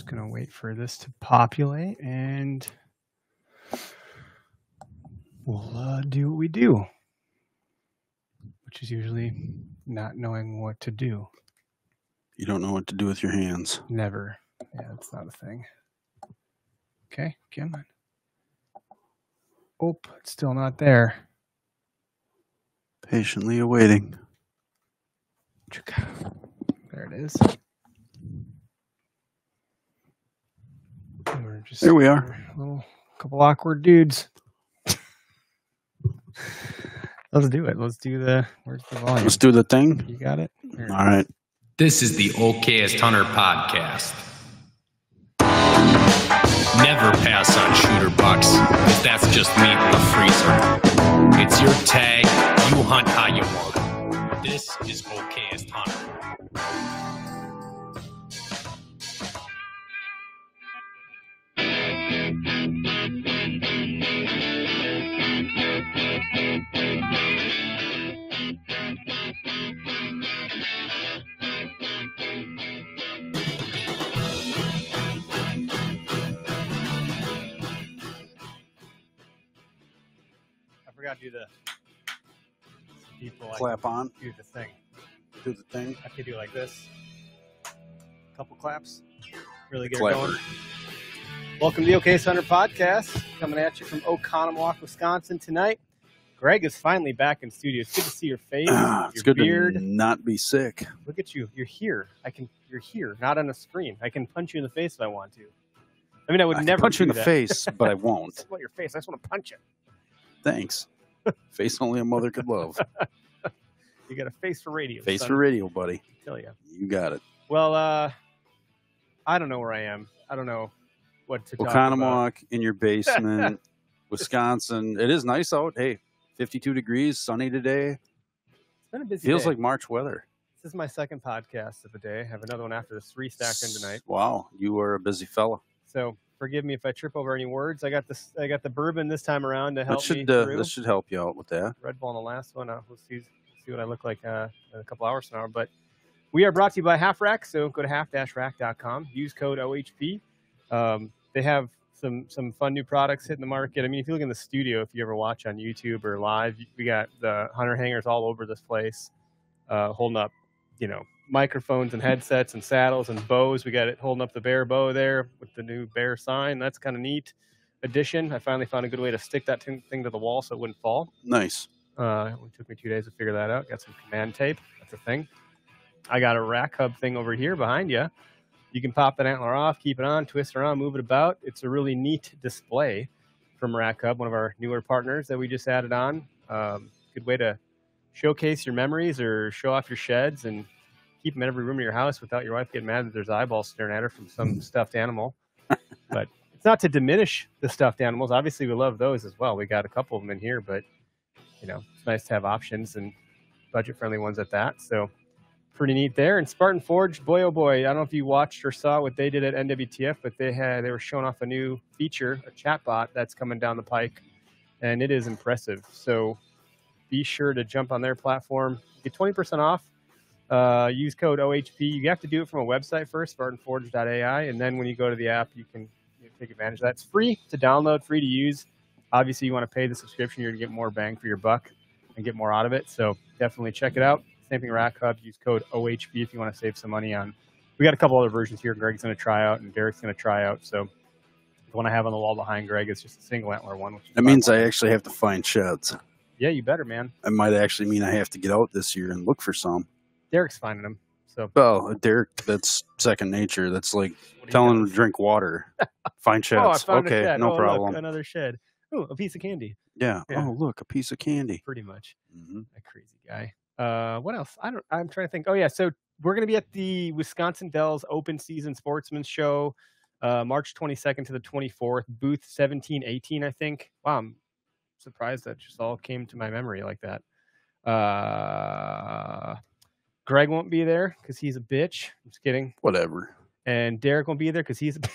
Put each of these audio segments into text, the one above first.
just going to wait for this to populate, and we'll do what we do, which is usually not knowing what to do. You don't know what to do with your hands. Never. Yeah, that's not a thing. Okay, come on. Oh, it's still not there. Patiently awaiting. There it is. We're just there we are. Couple awkward dudes. Let's do it. Let's do where's the volume? Let's do the thing. You got it? Here. All right. This is the Okayest Hunter podcast. Never pass on shooter bucks, because that's just meat in the freezer. It's your tag. You hunt how you want. This is Okayest Hunter. I forgot to do the people clap on. Do the thing. Do the thing. I could do like this. Couple claps. Really get it going. Welcome to the Okayest Hunter podcast. Coming at you from Oconomowoc, Wisconsin tonight. Greg is finally back in studio. It's good to see your face. It's good beard. To not be sick. Look at you. You're here. You're here, not on a screen. I can punch you in the face if I want to. I mean, I would never punch you in the that. face, but I won't. About your face. I just want to punch it. Thanks. Face only a mother could love. You got a face for radio. Face son. for radio, buddy. I tell you. You got it. Well, I don't know where I am. I don't know what to talk Oconomowoc in your basement, Wisconsin. It is nice out. Hey, 52 degrees, sunny today. It's been a busy Feels day. like March weather. This is my second podcast of the day. I have another one after this, 3 stacked in tonight. Wow, you are a busy fella. So forgive me if I trip over any words. I got the bourbon this time around to help me through. This should help you out with that. Red Bull in the last one. We'll see what I look like in a couple hours from now. But we are brought to you by Half Rack. So go to half-rack.com. Use code OHP. They have some fun new products hitting the market. I mean, if you look in the studio, if you ever watch on YouTube or live, we got the hunter hangers all over this place, holding up, microphones and headsets and saddles and bows. We got it holding up the bear bow there with the new bear sign. That's kind of neat addition. I finally found a good way to stick that thing to the wall so it wouldn't fall. Nice. It took me 2 days to figure that out. Got some command tape. That's a thing. I got a rack hub thing over here behind you. You can pop that antler off, keep it on, twist it around, move it about. It's a really neat display from Rack Hub, one of our newer partners that we just added on. Good way to showcase your memories or show off your sheds and keep them in every room of your house without your wife getting mad that there's eyeballs staring at her from some stuffed animal. But it's not to diminish the stuffed animals. Obviously, we love those as well. We got a couple of them in here, but it's nice to have options and budget-friendly ones at that. So pretty neat there. And Spartan Forge, boy, oh boy, I don't know if you watched or saw what they did at NWTF, but they were showing off a new feature, a chatbot that's coming down the pike, and it is impressive. So be sure to jump on their platform. Get 20% off. Use code OHP. You have to do it from a website first, spartanforge.ai, and then when you go to the app, you can take advantage of that. It's free to download, free to use. Obviously, you want to pay the subscription. You're going to get more bang for your buck and get more out of it. So definitely check it out. Same thing, Rack Hub. Use code OHP if you want to save some money on. We got a couple other versions here. Greg's going to try out, and Derek's going to try out. So the one I have on the wall behind Greg is just a single antler one. That means I actually have to find sheds. Yeah, you better, man. It might actually mean I have to get out this year and look for some. Derek's finding them. So, well, Derek, that's second nature. That's like telling him to drink water. Find sheds. Oh, I found okay, a shed. no problem. Look, another shed. Oh, a piece of candy. Yeah. Oh, look, a piece of candy. Pretty much. Mm-hmm. That crazy guy. What else? I'm trying to think. Oh yeah, so we're going to be at the Wisconsin Dells Open Season Sportsman Show, March 22nd to the 24th, booth 1718, I think. Wow, I'm surprised that just all came to my memory like that. Greg won't be there because he's a bitch. I'm just kidding. Whatever. And Derek won't be there because he's a bitch.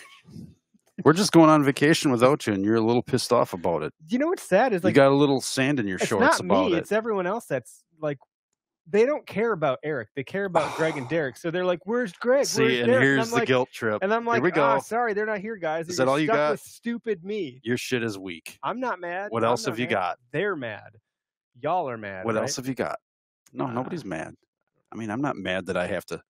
We're just going on vacation without you, and you're a little pissed off about it. You know what's sad is like you got a little sand in your shorts about it. It's not me. It's everyone else that's like they don't care about Eric. They care about Greg and Derek. So they're like, "Where's Greg? See, Where's and Derek?" here's I'm the like, guilt trip. and I'm like, Here we go. sorry, they're not here, guys. Is You're that all you stuck got? with stupid me. Your shit is weak. I'm not mad. What else have you got? They're mad. Y'all are mad. What right? else have you got? No, nobody's mad. I mean, I'm not mad that I have to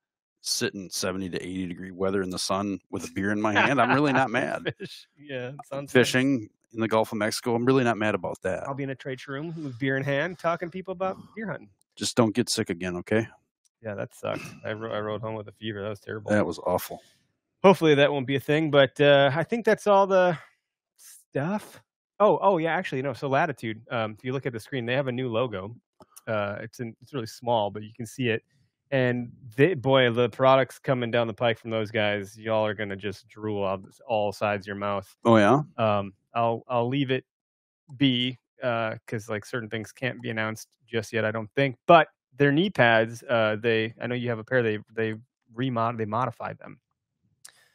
sit in 70 to 80 degree weather in the sun with a beer in my hand. I'm really not mad. Yeah, sounds fishing in the Gulf of Mexico. I'm really not mad about that. I'll be in a trade show room with beer in hand, talking to people about deer hunting. Just don't get sick again, okay? Yeah, that sucked. I rode home with a fever. That was terrible. That was awful. Hopefully that won't be a thing, but I think that's all the stuff. Oh yeah, actually no. So Latitude, if you look at the screen, they have a new logo. It's really small, but you can see it. And the products coming down the pike from those guys, y'all are gonna just drool out all sides of your mouth. Oh yeah. I'll leave it be because like certain things can't be announced just yet, I don't think. But their knee pads, I know you have a pair. They modified them.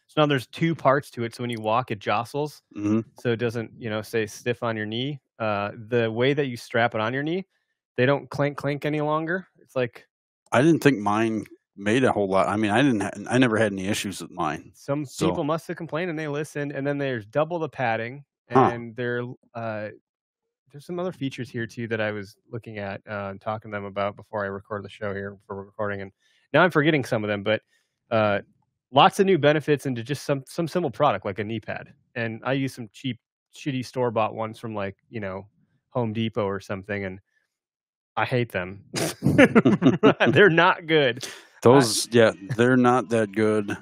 So now there's two parts to it. So when you walk, it jostles, so it doesn't stay stiff on your knee. The way that you strap it on your knee, they don't clink any longer. It's like I didn't think mine made a whole lot. I mean, I never had any issues with mine. Some people must have complained and they listened. And then there's double the padding, and there's some other features here too that I was looking at and talking to them about before I record the show here for recording. And now I'm forgetting some of them, but lots of new benefits into just some simple product like a knee pad. And I use some cheap, shitty store-bought ones from like, Home Depot or something. And I hate them. They're not good. They're not that good.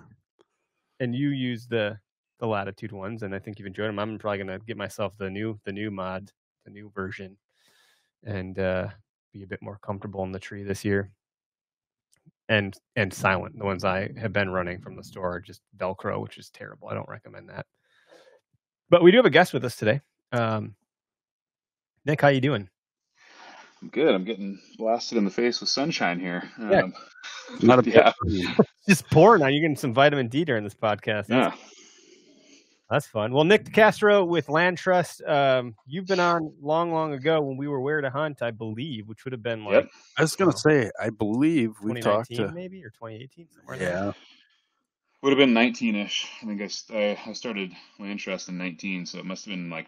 And you use the Latitude ones, and I think you've enjoyed them. I'm probably gonna get myself the new mod, the new version, and be a bit more comfortable in the tree this year. And silent. The ones I have been running from the store are just Velcro, which is terrible. I don't recommend that. But we do have a guest with us today. Nick, how you doing? I'm good. I'm getting blasted in the face with sunshine here. Yeah. Not a just pouring on. You're getting some vitamin D during this podcast. That's fun. Well, Nic De Castro with LandTrust. You've been on long ago when we were Where to Hunt, I believe, which would have been like. I was going to say, I believe we talked to maybe or 2018 somewhere. Yeah. Would have been 19-ish. I think I started LandTrust in 19, so it must have been like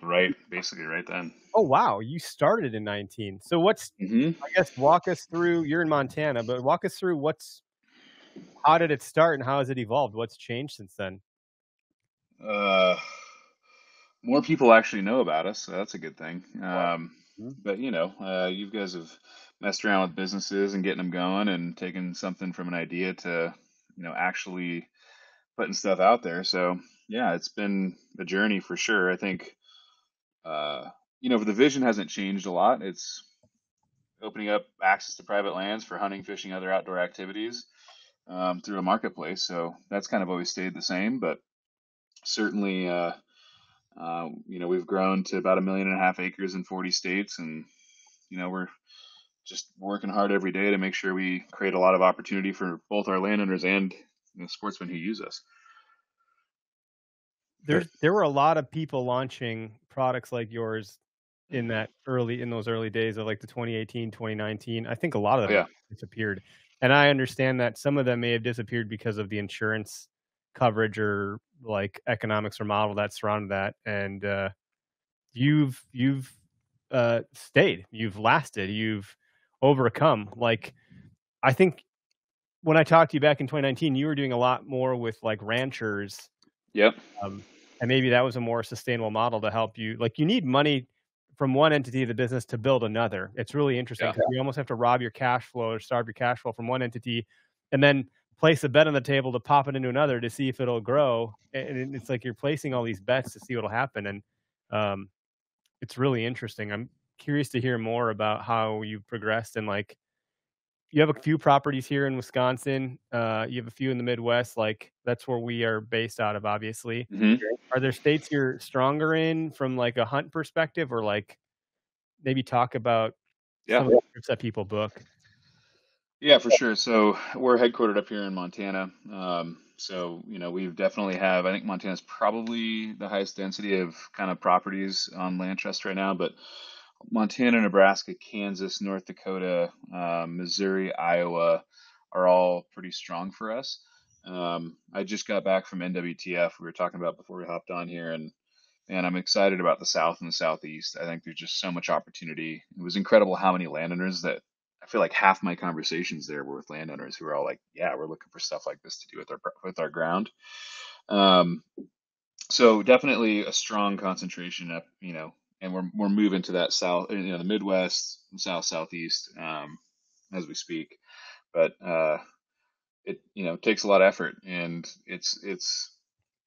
basically right then. Oh wow, you started in 19. So what's? I guess walk us through. You're in Montana, but walk us through how did it start and how has it evolved? What's changed since then? More people actually know about us, so that's a good thing. But you guys have messed around with businesses and getting them going and taking something from an idea to actually putting stuff out there. So yeah, it's been a journey for sure. I think the vision hasn't changed a lot. It's opening up access to private lands for hunting, fishing, other outdoor activities through a marketplace. So that's kind of always stayed the same, but certainly we've grown to about 1.5 million acres in 40 states, and we're just working hard every day to make sure we create a lot of opportunity for both our landowners and sportsmen who use us. There were a lot of people launching products like yours in those early days of like the 2018, 2019. I think a lot of them disappeared. And I understand that some of them may have disappeared because of the insurance coverage or like economics or model that surrounded that. And you've stayed, you've lasted, you've overcome. Like, I think when I talked to you back in 2019, you were doing a lot more with like ranchers. Yep. And maybe that was a more sustainable model to help you. Like, you need money from one entity of the business to build another. It's really interesting because you almost have to rob your cash flow or starve your cash flow from one entity and then place a bet on the table to pop it into another to see if it'll grow. And it's like you're placing all these bets to see what'll happen. And it's really interesting. I'm curious to hear more about how you've progressed. And like, you have a few properties here in Wisconsin. You have a few in the Midwest. Like, that's where we are based out of, obviously. Are there states you're stronger in from like a hunt perspective, or like maybe talk about some of the trips that people book? Yeah, for sure. So we're headquartered up here in Montana. So we've definitely I think Montana's probably the highest density of kind of properties on LandTrust right now, but Montana, Nebraska, Kansas, North Dakota, Missouri, Iowa are all pretty strong for us. I just got back from NWTF. We were talking about before we hopped on here, and I'm excited about the South and the Southeast. I think there's just so much opportunity. It was incredible how many landowners that I feel like half my conversations there were with landowners who are all like, "Yeah, we're looking for stuff like this to do with our ground." Um, so definitely a strong concentration up, and we're moving to that south, the Midwest, South, Southeast, as we speak. But it takes a lot of effort, and it's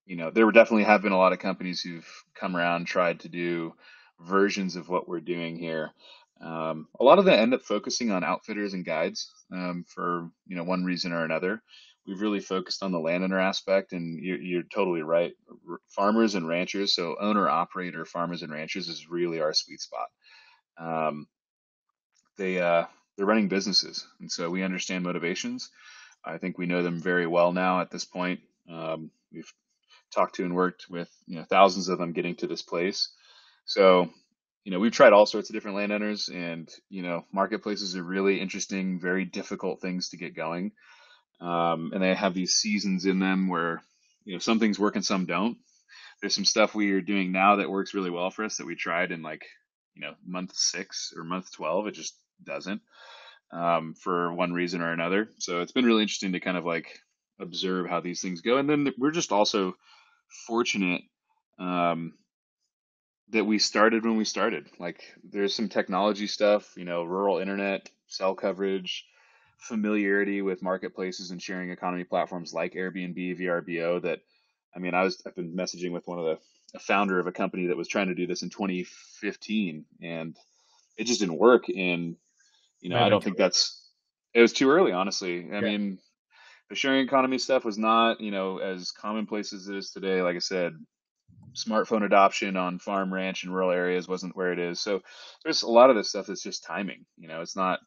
there definitely have been a lot of companies who've come around, tried to do versions of what we're doing here. A lot of them end up focusing on outfitters and guides, for one reason or another. We've really focused on the landowner aspect, and you're totally right. Farmers and ranchers, so owner operator farmers and ranchers is really our sweet spot. Um, they're running businesses, and so we understand motivations. I think we know them very well now at this point. We've talked to and worked with thousands of them getting to this place. So we've tried all sorts of different landowners, and marketplaces are really interesting, very difficult things to get going. And they have these seasons in them where some things work and some don't. There's some stuff we are doing now that works really well for us that we tried in like month 6 or month 12. It just doesn't, for one reason or another. So it's been really interesting to kind of like observe how these things go. And then we're just also fortunate, that we started when we started. Like there's some technology stuff, rural internet, cell coverage, familiarity with marketplaces and sharing economy platforms like Airbnb, VRBO. That, I've been messaging with a founder of a company that was trying to do this in 2015, and it just didn't work. And I don't think it was too early, honestly. I mean, the sharing economy stuff was not, as commonplace as it is today. Like I said, smartphone adoption on farm, ranch, and rural areas wasn't where it is. So there's a lot of this stuff that's just timing. It's not,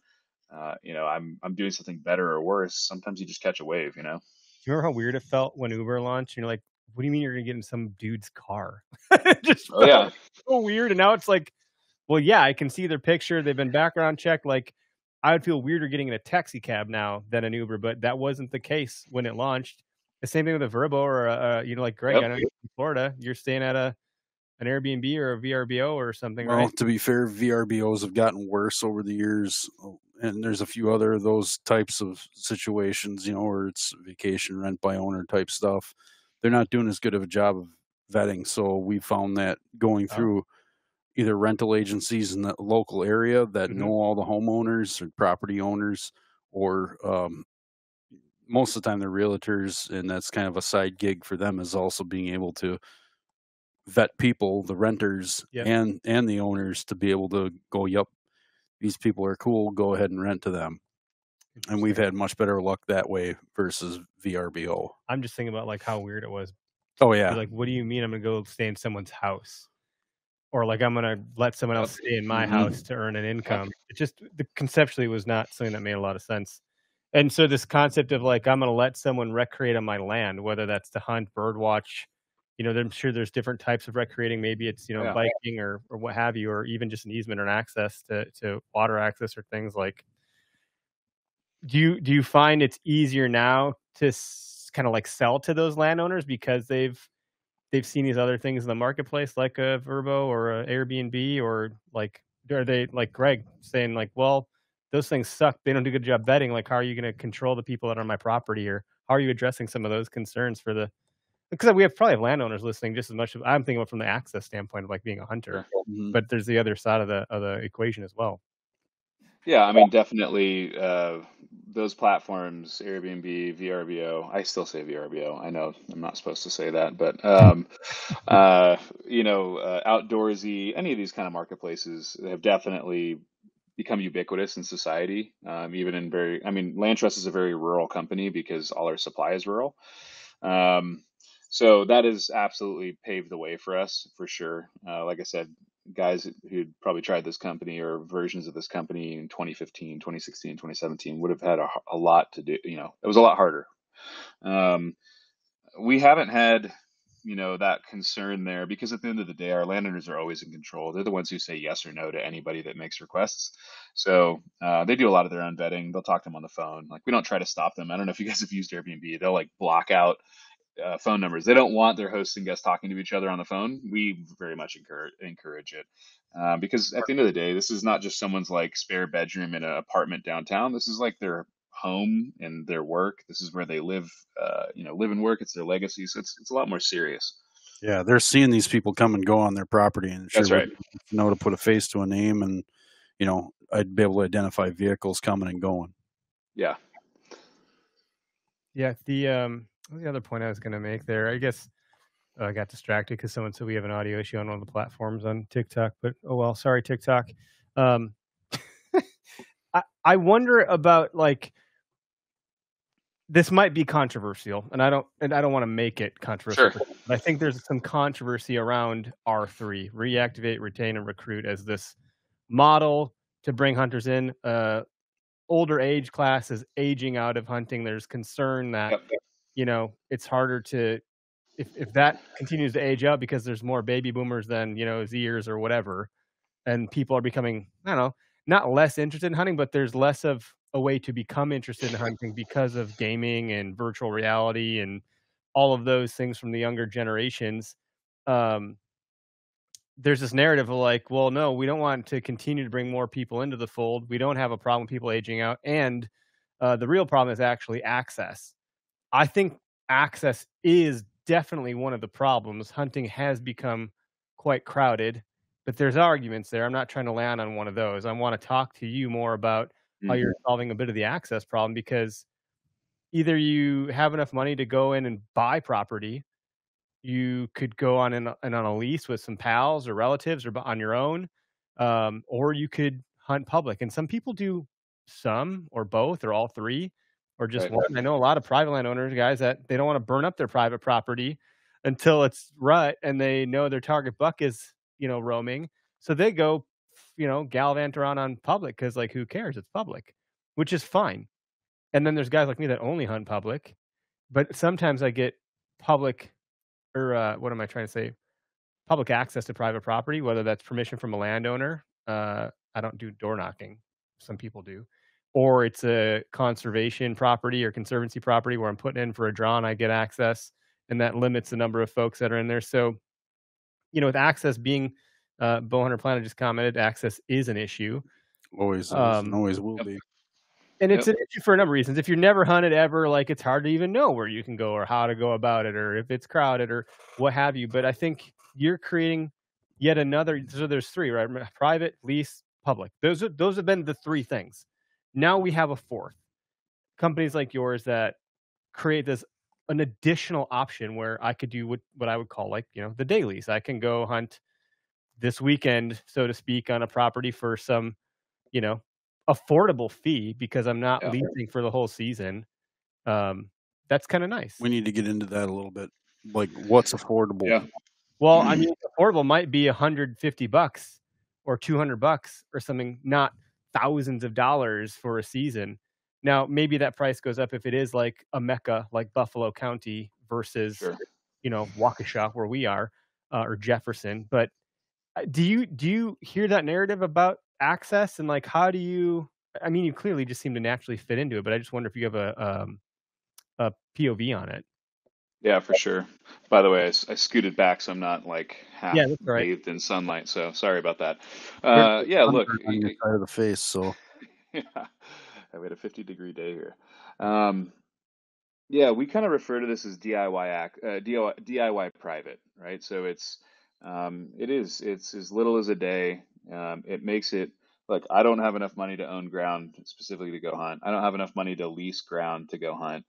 I'm doing something better or worse. Sometimes you just catch a wave. Do you remember how weird it felt when Uber launched? You're like, what do you mean you're gonna get in some dude's car? It just felt so weird. And now it's like, well, yeah, I can see their picture. They've been background checked. Like, I would feel weirder getting in a taxi cab now than an Uber, but that wasn't the case when it launched. The same thing with a Verbo or like Greg. I know you're in Florida. You're staying at an Airbnb or a VRBO or something, right? Well, to be fair, VRBOs have gotten worse over the years, and there's a few other of those types of situations, where it's vacation rent by owner type stuff. They're not doing as good of a job of vetting, so we found that going through either rental agencies in the local area that know all the homeowners or property owners, or most of the time they're realtors, and that's kind of a side gig for them, is also being able to vet people, the renters and the owners, to be able to go, yep, these people are cool, go ahead and rent to them. And we've had much better luck that way versus VRBO. I'm just thinking about like how weird it was. Oh yeah. Like, what do you mean I'm gonna go stay in someone's house? Or like I'm gonna let someone else stay in my house to earn an income. It just conceptually was not something that made a lot of sense. And so this concept of like I'm gonna let someone recreate on my land, whether that's to hunt, bird watch, I'm sure there's different types of recreating. Maybe it's biking or what have you, or even just an easement or an access to water access or things like. Do you find it's easier now to kind of like sell to those landowners because they've seen these other things in the marketplace, like a Verbo or a Airbnb, or like, are they like Greg saying like, well, those things suck, they don't do a good job vetting, like how are you going to control the people that are on my property, or how are you addressing some of those concerns because we probably have landowners listening just as much as I'm thinking about from the access standpoint of like being a hunter, but there's the other side of the equation as well. Yeah, definitely, those platforms, Airbnb, VRBO. I still say VRBO. I know I'm not supposed to say that, but outdoorsy, any of these kind of marketplaces have definitely become ubiquitous in society. Even in LandTrust is a very rural company because all our supply is rural. So that has absolutely paved the way for us, for sure. Like I said, guys who'd probably tried this company or versions of this company in 2015, 2016, 2017 would have had a lot to do. It was a lot harder. We haven't had that concern there, because at the end of the day, our landowners are always in control. They're the ones who say yes or no to anybody that makes requests. So they do a lot of their own vetting. They'll talk to them on the phone. Like, we don't try to stop them. I don't know if you guys have used Airbnb. They'll like block out phone numbers. They don't want their hosts and guests talking to each other on the phone. We very much encourage it, because at the end of the day, this is not just someone's like spare bedroom in an apartment downtown. This is like their home and their work. This is where they live, live and work. It's their legacy. So it's a lot more serious. Yeah, they're seeing these people come and go on their property, and sure, That's right. To put a face to a name, and I'd be able to identify vehicles coming and going. Yeah. Yeah. The other point I was going to make there, I guess I got distracted because someone said we have an audio issue on one of the platforms on TikTok, but oh well, sorry, TikTok. I wonder about, like, this might be controversial, and I don't want to make it controversial. Sure. But I think there's some controversy around R3, reactivate, retain, and recruit, as this model to bring hunters in. Older age class is aging out of hunting. There's concern that it's harder to, if that continues to age out, because there's more baby boomers than Zers or whatever, and people are becoming, I don't know, not less interested in hunting, but there's less of a way to become interested in hunting because of gaming and virtual reality and all of those things from the younger generations. There's this narrative of like, well, no, we don't want to continue to bring more people into the fold. We don't have a problem with people aging out. And the real problem is actually access. I think access is definitely one of the problems. Hunting has become quite crowded, but there's arguments there. I'm not trying to land on one of those. I want to talk to you more about how you're solving a bit of the access problem, because either you have enough money to go in and buy property, you could go on a lease with some pals or relatives or on your own, or you could hunt public. And some people do some or both or all three or just Right. one. I know a lot of private landowners, guys, that they don't want to burn up their private property until it's rut and they know their target buck is, roaming. So they go, gallivant around on public because, like, who cares? It's public, which is fine. And then there's guys like me that only hunt public, but sometimes I get public, or what am I trying to say? Public access to private property, whether that's permission from a landowner. I don't do door knocking. Some people do. Or it's a conservation property or conservancy property where I'm putting in for a draw and I get access, and that limits the number of folks that are in there. So, with access being, Bowhunter Planet just commented, access is an issue. Always is, and always will be. And it's an issue for a number of reasons. If you're never hunted ever, like, it's hard to even know where you can go or how to go about it, or if it's crowded or what have you. But I think you're creating yet another. So there's three, right? Private, lease, public. Those have been the three things. Now we have a fourth. Companies like yours that create an additional option where I could do what I would call, like, the day lease. I can go hunt this weekend, so to speak, on a property for some, affordable fee because I'm not leasing for the whole season. That's kind of nice. We need to get into that a little bit. Like, what's affordable? Yeah. Well, I mean, affordable might be $150 or $200 or something, not thousands of dollars for a season. Now, maybe that price goes up if it is like a mecca, like Buffalo County versus, Waukesha, where we are, or Jefferson. But do you hear that narrative about access, and like, how do you? I mean, you clearly just seem to naturally fit into it, but I just wonder if you have a POV on it. Yeah, for sure. By the way, I scooted back, so I'm not like half bathed in sunlight. So sorry about that. Look, on your side of the face. So yeah, we had a 50-degree day here. We kind of refer to this as DIY private, right? So it's as little as a day. It makes it, look, I don't have enough money to own ground specifically to go hunt. I don't have enough money to lease ground to go hunt.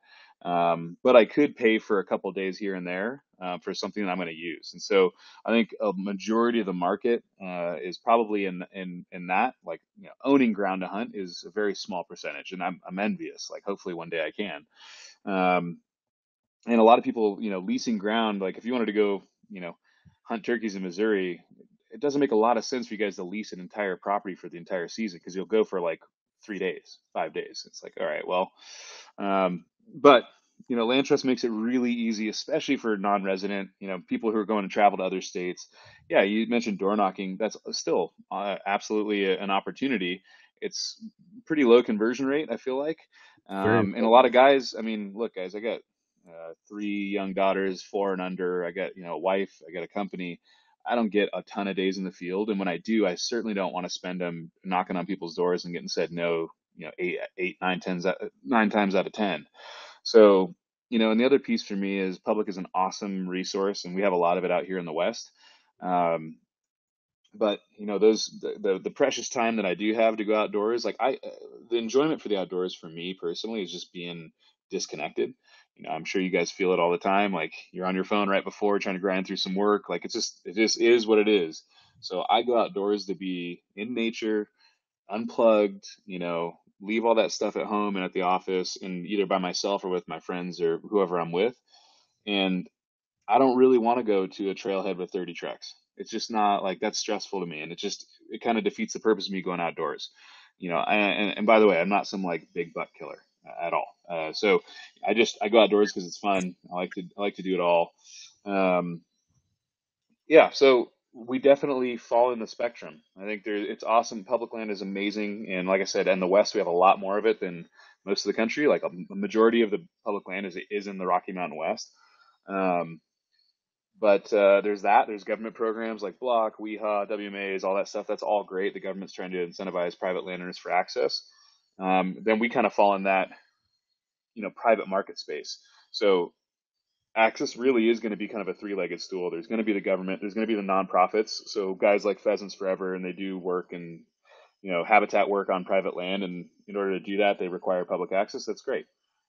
But I could pay for a couple days here and there for something that I'm going to use. And so I think a majority of the market is probably in that, like, owning ground to hunt is a very small percentage, and I'm envious. Like, hopefully one day I can. And a lot of people, leasing ground, like if you wanted to go, hunt turkeys in Missouri, it doesn't make a lot of sense for you guys to lease an entire property for the entire season, because you'll go for like 3 days, 5 days. It's like, all right, well, but LandTrust makes it really easy, especially for non-resident, people who are going to travel to other states. Yeah, you mentioned door knocking. That's still absolutely an opportunity. It's pretty low conversion rate, I feel like. Very And a lot of guys, I mean, look, guys, I got 3 young daughters, 4 and under. I got, a wife. I got a company. I don't get a ton of days in the field, and when I do, I certainly don't want to spend them knocking on people's doors and getting said no, eight, nine times out of 10. So, and the other piece for me is public is an awesome resource, and we have a lot of it out here in the West. Um, but the precious time that I do have to go outdoors, like the enjoyment for the outdoors for me personally is just being disconnected. I'm sure you guys feel it all the time. Like you're on your phone right before trying to grind through some work. Like it just is what it is. So I go outdoors to be in nature, unplugged, leave all that stuff at home and at the office and either by myself or with my friends or whoever I'm with. And I don't really want to go to a trailhead with 30 trucks. It's just not like that's stressful to me. And it kind of defeats the purpose of me going outdoors. And by the way, I'm not some like big buck killer at all. So I go outdoors because it's fun. I like to do it all. Um, yeah, so we definitely fall in the spectrum. I think it's awesome. Public land is amazing, and like I said, in the West we have a lot more of it than most of the country. Like a majority of the public land is in the Rocky Mountain West. Um, but there's that. There's government programs like Block, WEHA, WMAs, all that stuff. That's all great. The government's trying to incentivize private landowners for access. Then we kind of fall in that, private market space. So access really is going to be kind of a three-legged stool. There's going to be the government, there's going to be the nonprofits. So guys like Pheasants Forever, and they do work and habitat work on private land. And in order to do that, they require public access. That's great.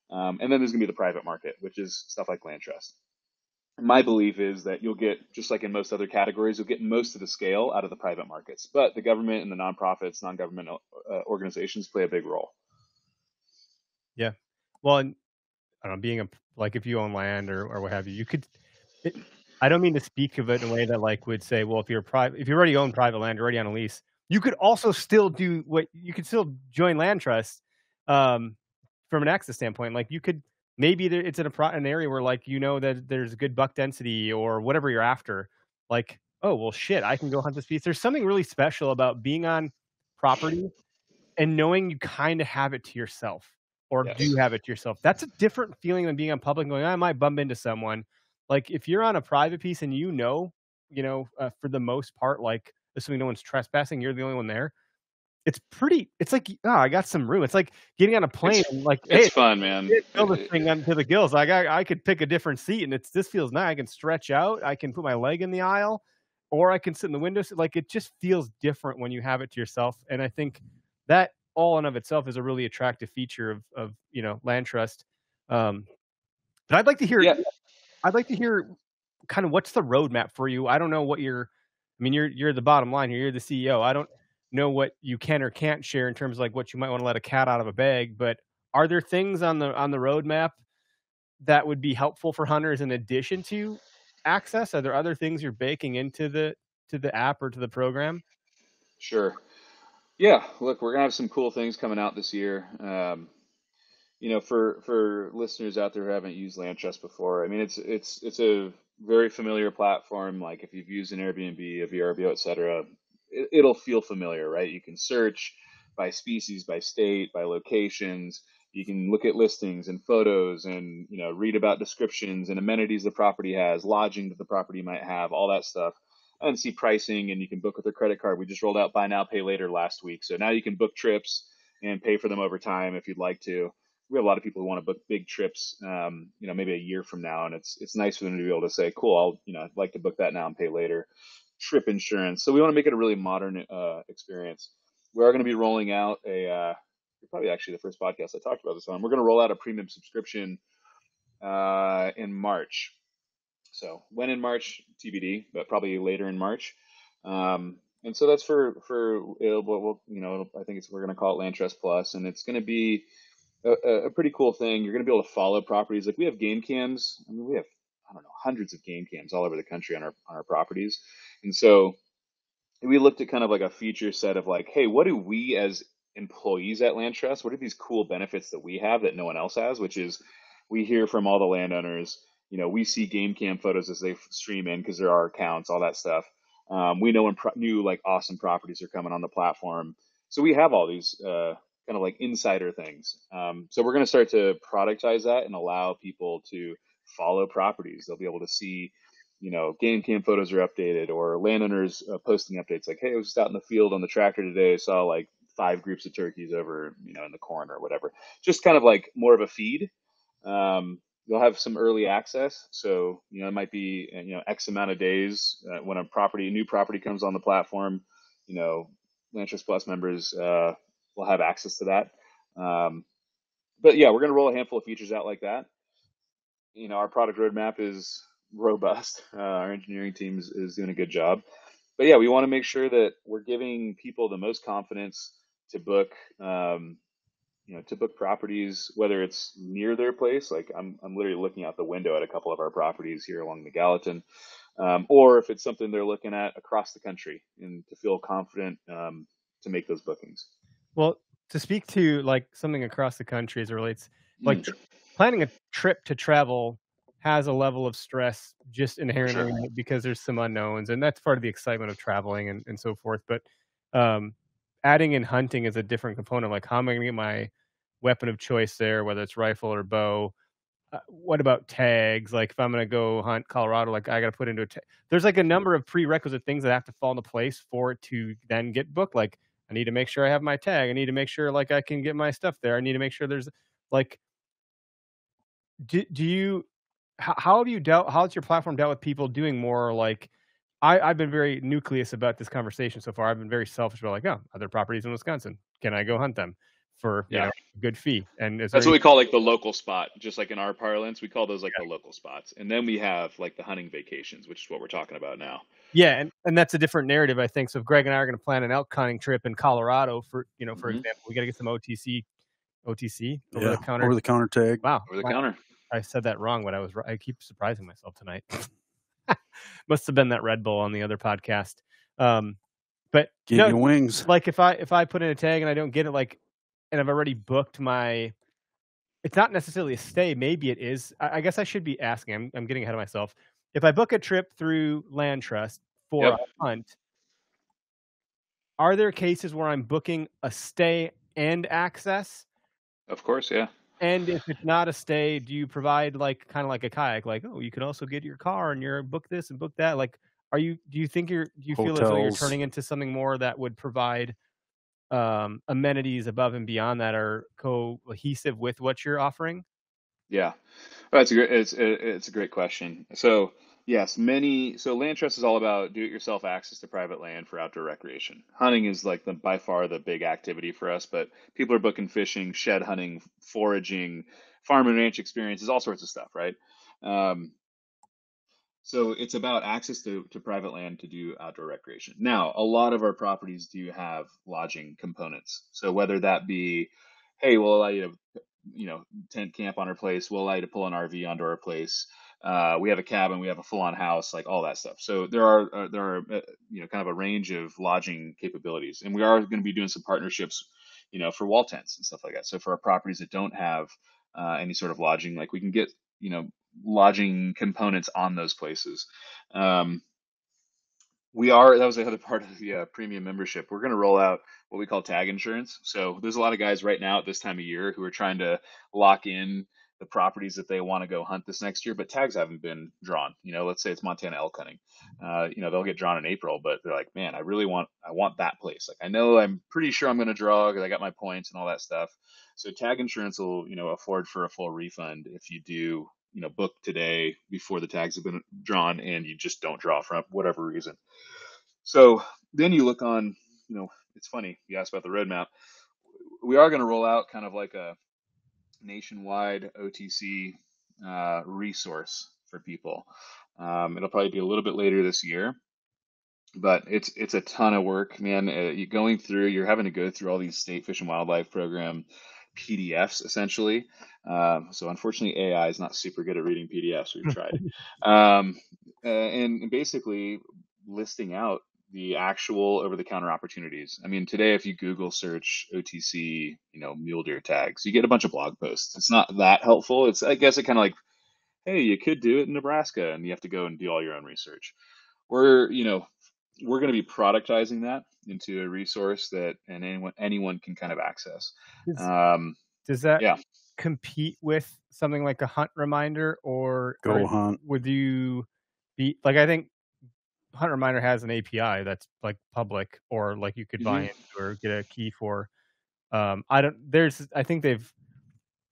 And then there's going to be the private market, which is stuff like LandTrust. My belief is that you'll get, just like in most other categories, you'll get most of the scale out of the private markets. But the government and the nonprofits, non-government organizations play a big role. Yeah. Well, and I don't know, being like if you own land or what have you, you could. I don't mean to speak of it in a way that like would say, well, if you already own private land, you're already on a lease, you could also still do what you could still join LandTrust from an access standpoint. Like you could maybe it's in an area where like that there's good buck density or whatever you're after. Like, oh well, shit, I can go hunt this piece. There's something really special about being on property and knowing you kind of have it to yourself. Or Yes. do have it to yourself. That's a different feeling than being on public and going, I might bump into someone. Like if you're on a private piece and for the most part, like assuming no one's trespassing, you're the only one there. It's like, I got some room. It's like getting on a plane and like, it's fun, man. Fill this thing to the gills. Like I could pick a different seat and this feels nice. I can stretch out. I can put my leg in the aisle or I can sit in the window. Like it just feels different when you have it to yourself. And I think that all in of itself is a really attractive feature of LandTrust. But I'd like to hear. Yeah. I'd like to hear kind of what's the roadmap for you. I don't know what you're the bottom line here. You're the CEO. I don't know what you can or can't share in terms of like what you might want to let a cat out of a bag. But are there things on the roadmap that would be helpful for hunters in addition to access? Are there other things you're baking into the app or to the program? Sure. Yeah, look, we're gonna have some cool things coming out this year. For listeners out there who haven't used LandTrust before, I mean, it's a very familiar platform. Like if you've used an Airbnb, a VRBO, et cetera, it'll feel familiar, right? You can search by species, by state, by locations. You can look at listings and photos and read about descriptions and amenities the property has, lodging that the property might have, all that stuff. And see pricing, and you can book with a credit card. We just rolled out buy now, pay later last week. So now you can book trips and pay for them over time if you'd like to. We have a lot of people who want to book big trips, maybe a year from now. And it's nice for them to be able to say, cool, I'd like to book that now and pay later. Trip insurance. So we want to make it a really modern experience. We are going to be rolling out probably actually the first podcast I talked about this on. We're going to roll out a premium subscription in March. So when in March, TBD, but probably later in March. And so that's for I think we're going to call it LandTrust Plus, and it's going to be a pretty cool thing. You're going to be able to follow properties. Like we have game cams. I mean, we have, I don't know, hundreds of game cams all over the country on our properties. And so we looked at kind of like a feature set of like, hey, what do we as employees at LandTrust, what are these cool benefits that we have that no one else has, which is we hear from all the landowners. We see game cam photos as they stream in because there are accounts, all that stuff. We know when new like awesome properties are coming on the platform. So we have all these kind of like insider things. So we're going to start to productize that and allow people to follow properties. They'll be able to see, game cam photos are updated, or landowners posting updates like, hey, I was just out in the field on the tractor today, saw like 5 groups of turkeys over, in the corn or whatever. Just kind of like more of a feed. You'll have some early access. So, it might be, X amount of days when a new property comes on the platform, LandTrust Plus members will have access to that. But yeah, we're going to roll a handful of features out like that. Our product roadmap is robust. Our engineering team is doing a good job. But yeah, we want to make sure that we're giving people the most confidence to book, to book properties, whether it's near their place. Like I'm literally looking out the window at a couple of our properties here along the Gallatin, or if it's something they're looking at across the country, and to feel confident to make those bookings. Well, to speak to like something across the country as it relates, like planning a trip to travel has a level of stress just inherently in it because there's some unknowns, and that's part of the excitement of traveling and so forth. But adding in hunting is a different component. Like, how am I going to get my weapon of choice there, whether it's rifle or bow? What about tags? Like, if I'm going to go hunt Colorado, like I got to put into there's like a number of prerequisite things that have to fall into place for it to then get booked. Like, I need to make sure I have my tag. I need to make sure like I can get my stuff there. I need to make sure there's like, do you, how have you dealt, how's your platform dealt with people doing more like, I've been very nucleus about this conversation so far. I've been very selfish about like, other properties in Wisconsin. Can I go hunt them for a good fee? And that's what we call like the local spot. Just like in our parlance, we call those like the local spots. And then we have like the hunting vacations, which is what we're talking about now. Yeah, and that's a different narrative, I think. So if Greg and I are going to plan an elk hunting trip in Colorado, for for example, we got to get some OTC over the counter tag. Wow, over the counter. I said that wrong, but I keep surprising myself tonight. Must have been that Red Bull on the other podcast. But give you wings. Like if I put in a tag and I don't get it, like, and I've already booked my, it's not necessarily a stay. Maybe it is. I guess I should be asking. I'm getting ahead of myself. If I book a trip through LandTrust for a hunt, are there cases where I'm booking a stay and access? Of course, yeah. And if it's not a stay, do you provide like kind of like a kayak, like, oh, you can also get your car and you're book this and book that? Like, do you feel as though you're turning into something more that would provide amenities above and beyond that are cohesive with what you're offering? Yeah, well, it's a great question. So yes, so LandTrust is all about do-it-yourself access to private land for outdoor recreation. Hunting is like by far the big activity for us, but people are booking fishing, shed hunting, foraging, farm and ranch experiences, all sorts of stuff, right? So it's about access to private land to do outdoor recreation. Now, a lot of our properties do have lodging components. So whether that be, hey, we'll allow you to tent camp on our place, we'll allow you to pull an RV onto our place. We have a cabin, we have a full-on house, like all that stuff. So there are kind of a range of lodging capabilities, and we are going to be doing some partnerships, for wall tents and stuff like that. So for our properties that don't have any sort of lodging, like we can get lodging components on those places. That was the other part of the premium membership. We're going to roll out what we call tag insurance. So there's a lot of guys right now at this time of year who are trying to lock in the properties that they want to go hunt this next year, but tags haven't been drawn. Let's say it's Montana elk hunting. They'll get drawn in April, but they're like, man, I want that place. Like, I'm pretty sure I'm going to draw because I got my points and all that stuff. So tag insurance will, afford for a full refund if you do, book today before the tags have been drawn and you just don't draw for whatever reason. So then you look on, it's funny, you asked about the roadmap. We are going to roll out kind of like a nationwide OTC resource for people. It'll probably be a little bit later this year, but it's a ton of work, man. You're having to go through all these state fish and wildlife program PDFs essentially. So unfortunately, AI is not super good at reading PDFs. We've tried, and basically listing out the actual over-the-counter opportunities. I mean, today if you Google search OTC, mule deer tags, you get a bunch of blog posts. It's not that helpful. I guess it kind of like, hey, you could do it in Nebraska, and you have to go and do all your own research. We're going to be productizing that into a resource that anyone can kind of access. Does that Yeah. compete with something like a hunt reminder, or Hunt? Would you be like, I think Hunt Reminder has an API that's like public, or like you could buy into or get a key for. I think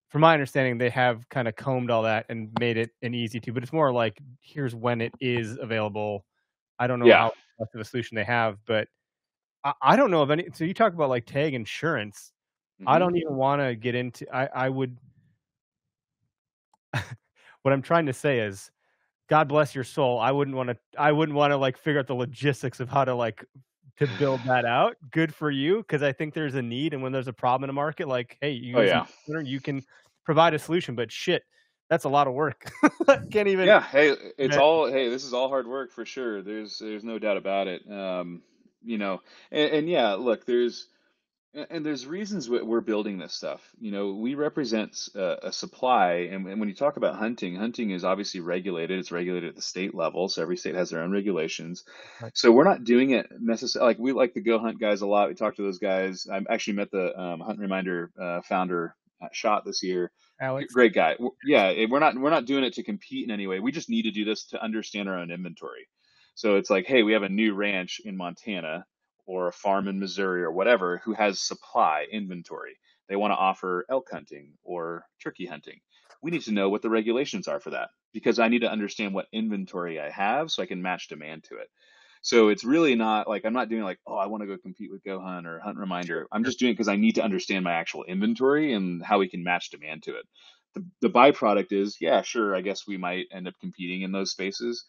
from my understanding, they have kind of combed all that and made it an easy to, but it's more like, here's when it is available. I don't know how much of a solution they have, but I don't know of any. So you talk about like tag insurance. I don't even want to get into. I would. What I'm trying to say is, God bless your soul. I wouldn't want to like figure out the logistics of how to build that out. Good for you, because I think there's a need, and when there's a problem in a market, like, hey, you can provide a solution. But shit, that's a lot of work. Can't even. Yeah. Hey, this is all hard work for sure. There's no doubt about it. And yeah, look, there's reasons we're building this stuff. We represent a supply, and when you talk about hunting is obviously regulated. It's regulated at the state level, so every state has their own regulations. Right. So we're not doing it necessarily. Like, we like the Go Hunt guys a lot. We talk to those guys. I actually met the Hunt Reminder founder at SHOT this year. Alex. Great guy. Yeah, we're not doing it to compete in any way. We just need to do this to understand our own inventory. So it's like, hey, we have a new ranch in Montana, or a farm in Missouri, or whatever, who has supply inventory. They want to offer elk hunting or turkey hunting. We need to know what the regulations are for that, because I need to understand what inventory I have so I can match demand to it. So it's really not like, I'm not doing like, oh, I want to go compete with Go Hunt or Hunt Reminder. I'm just doing it because I need to understand my actual inventory and how we can match demand to it. The byproduct is, yeah, sure, I guess we might end up competing in those spaces,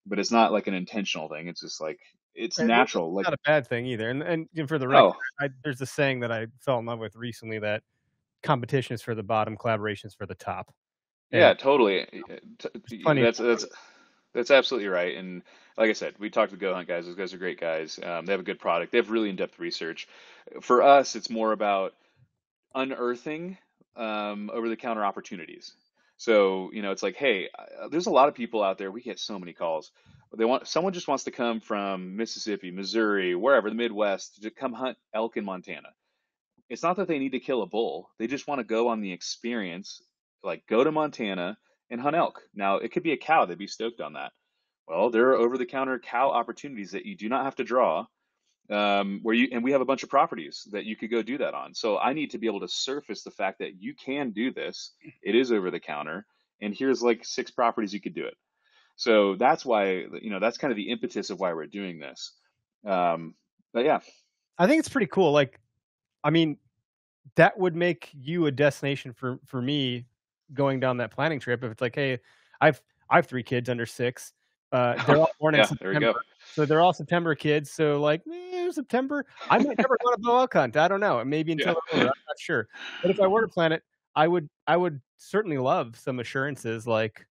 but it's not like an intentional thing. It's just like, it's natural. It's not a bad thing either. And for the record, there's a saying that I fell in love with recently, that competition is for the bottom, collaboration is for the top. Yeah, totally. That's absolutely right. And like I said, we talked to the Go Hunt guys. Those guys are great guys. They have a good product. They have really in-depth research. For us, it's more about unearthing over-the-counter opportunities. So, it's like, hey, there's a lot of people out there. We get so many calls. Someone just wants to come from Mississippi, Missouri, wherever, the Midwest, to come hunt elk in Montana. It's not that they need to kill a bull. They just want to go on the experience, like go to Montana and hunt elk. Now, it could be a cow. They'd be stoked on that. Well, there are over-the-counter cow opportunities that you do not have to draw, and we have a bunch of properties that you could go do that on. So I need to be able to surface the fact that you can do this. It is over the counter, and here's like 6 properties you could do it. So that's why, that's kind of the impetus of why we're doing this. But yeah, I think it's pretty cool. Like, I mean, that would make you a destination for me going down that planning trip. If it's like, hey, I've 3 kids under 6. They're all born in September. There we go. So they're all September kids. So like, September, I might never want to go elk hunt. I don't know. Maybe until I'm not sure. But if I were to plan it, I would certainly love some assurances like,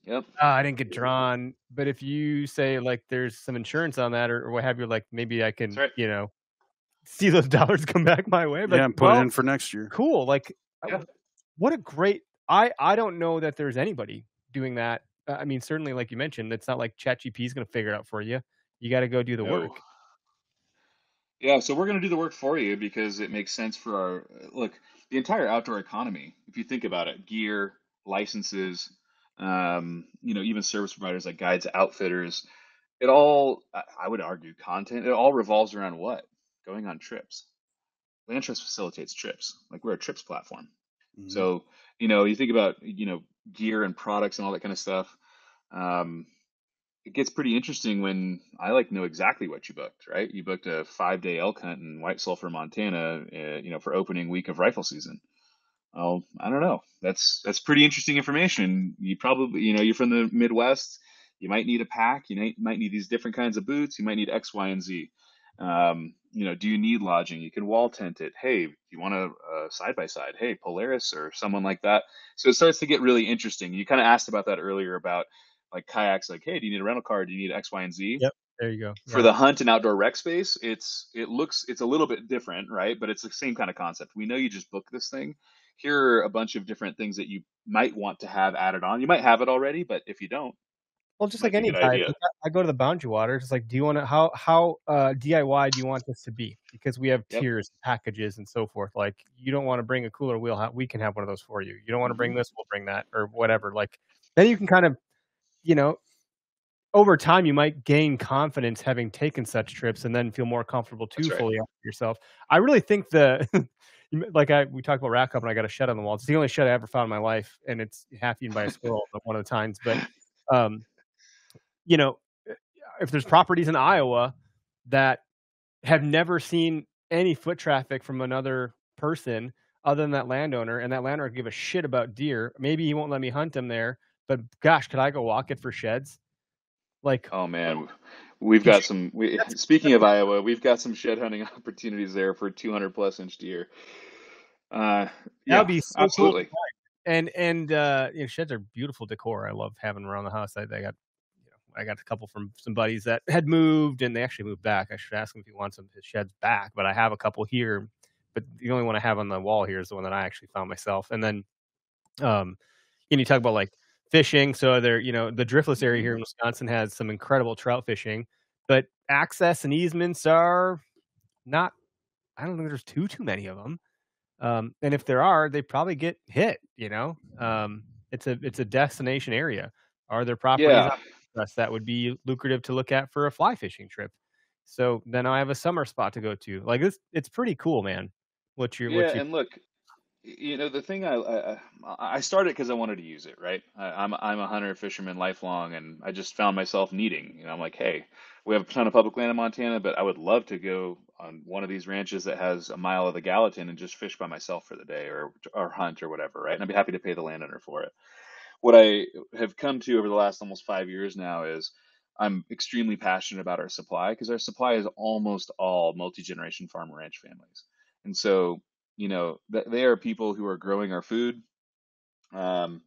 yep, I didn't get drawn. But if you say like there's some insurance on that, or what have you, like maybe I can, see those dollars come back my way. But, and put it in for next year. Cool. Like, what a great. I don't know that there's anybody doing that. I mean, certainly, like you mentioned, it's not like ChatGPT is going to figure it out for you. You got to go do the work. Yeah, so we're going to do the work for you because it makes sense for the entire outdoor economy. If you think about it, gear, licenses, even service providers like guides, outfitters, it all, I would argue, content, it all revolves around what? Going on trips. LandTrust facilitates trips. Like, we're a trips platform. Mm-hmm. So, you think about, gear and products and all that kind of stuff. It gets pretty interesting when I know exactly what you booked, right? You booked a 5-day elk hunt in White Sulphur, Montana, for opening week of rifle season. Oh, I don't know. That's pretty interesting information. You probably, you're from the Midwest. You might need a pack. You might need these different kinds of boots. You might need X, Y, and Z. Do you need lodging? You can wall tent it. Hey, you want a side-by-side? Hey, Polaris or someone like that. So it starts to get really interesting. You kind of asked about that earlier about like kayaks, like, hey, do you need a rental car? Do you need X, Y, and Z? Yep. There you go. For Yeah. the hunt and outdoor rec space, it's a little bit different, right? But it's the same kind of concept. We know you just book this thing. Here are a bunch of different things that you might want to have added on. You might have it already, but if you don't, Well, it just might like be a any good type, idea. I go to the Boundary Waters. It's like, do you want to how DIY do you want this to be? Because we have Yep. tiers, packages, and so forth. Like, you don't want to bring a cooler wheel, we can have one of those for you. You don't want to bring this, we'll bring that, or whatever. Like, then you can kind of, you know, over time you might gain confidence having taken such trips, and then feel more comfortable That's too right. fully after yourself. I really think we talked about rack up, and I got a shed on the wall. It's the only shed I ever found in my life, and it's half eaten by a squirrel one of the times. But um, you know, if there's properties in Iowa that have never seen any foot traffic from another person other than that landowner, and that landowner give a shit about deer, maybe he won't let me hunt them there, but gosh, could I go walk it for sheds? Like, Oh man, we've could got you, some. Speaking of Iowa, we've got some shed hunting opportunities there for 200 plus inch deer. that would Yeah, be so cool. absolutely. And sheds are beautiful decor. I love having them around the house. I got a couple from some buddies that had moved, and they actually moved back. I should ask him if he wants some of his sheds back, but I have a couple here. But the only one I have on the wall here is the one that I actually found myself. And then, and you talk about like fishing. So there, the driftless area here in Wisconsin has some incredible trout fishing, but access and easements are not. I don't think there's too many of them. And if there are, they probably get hit. It's a destination area. Are there properties Yeah, on us that would be lucrative to look at for a fly fishing trip? So then I have a summer spot to go to. Like this, it's pretty cool, man. yeah, What you and look, the thing I started because I wanted to use it, right? I'm a hunter fisherman lifelong, and I just found myself needing. I'm like, hey, we have a ton of public land in Montana, but I would love to go on one of these ranches that has a mile of the Gallatin and just fish by myself for the day, or hunt or whatever, right? And I'd be happy to pay the landowner for it. What I have come to over the last almost 5 years now is I'm extremely passionate about our supply, because our supply is almost all multi-generation farm and ranch families. And so, they are people who are growing our food, um,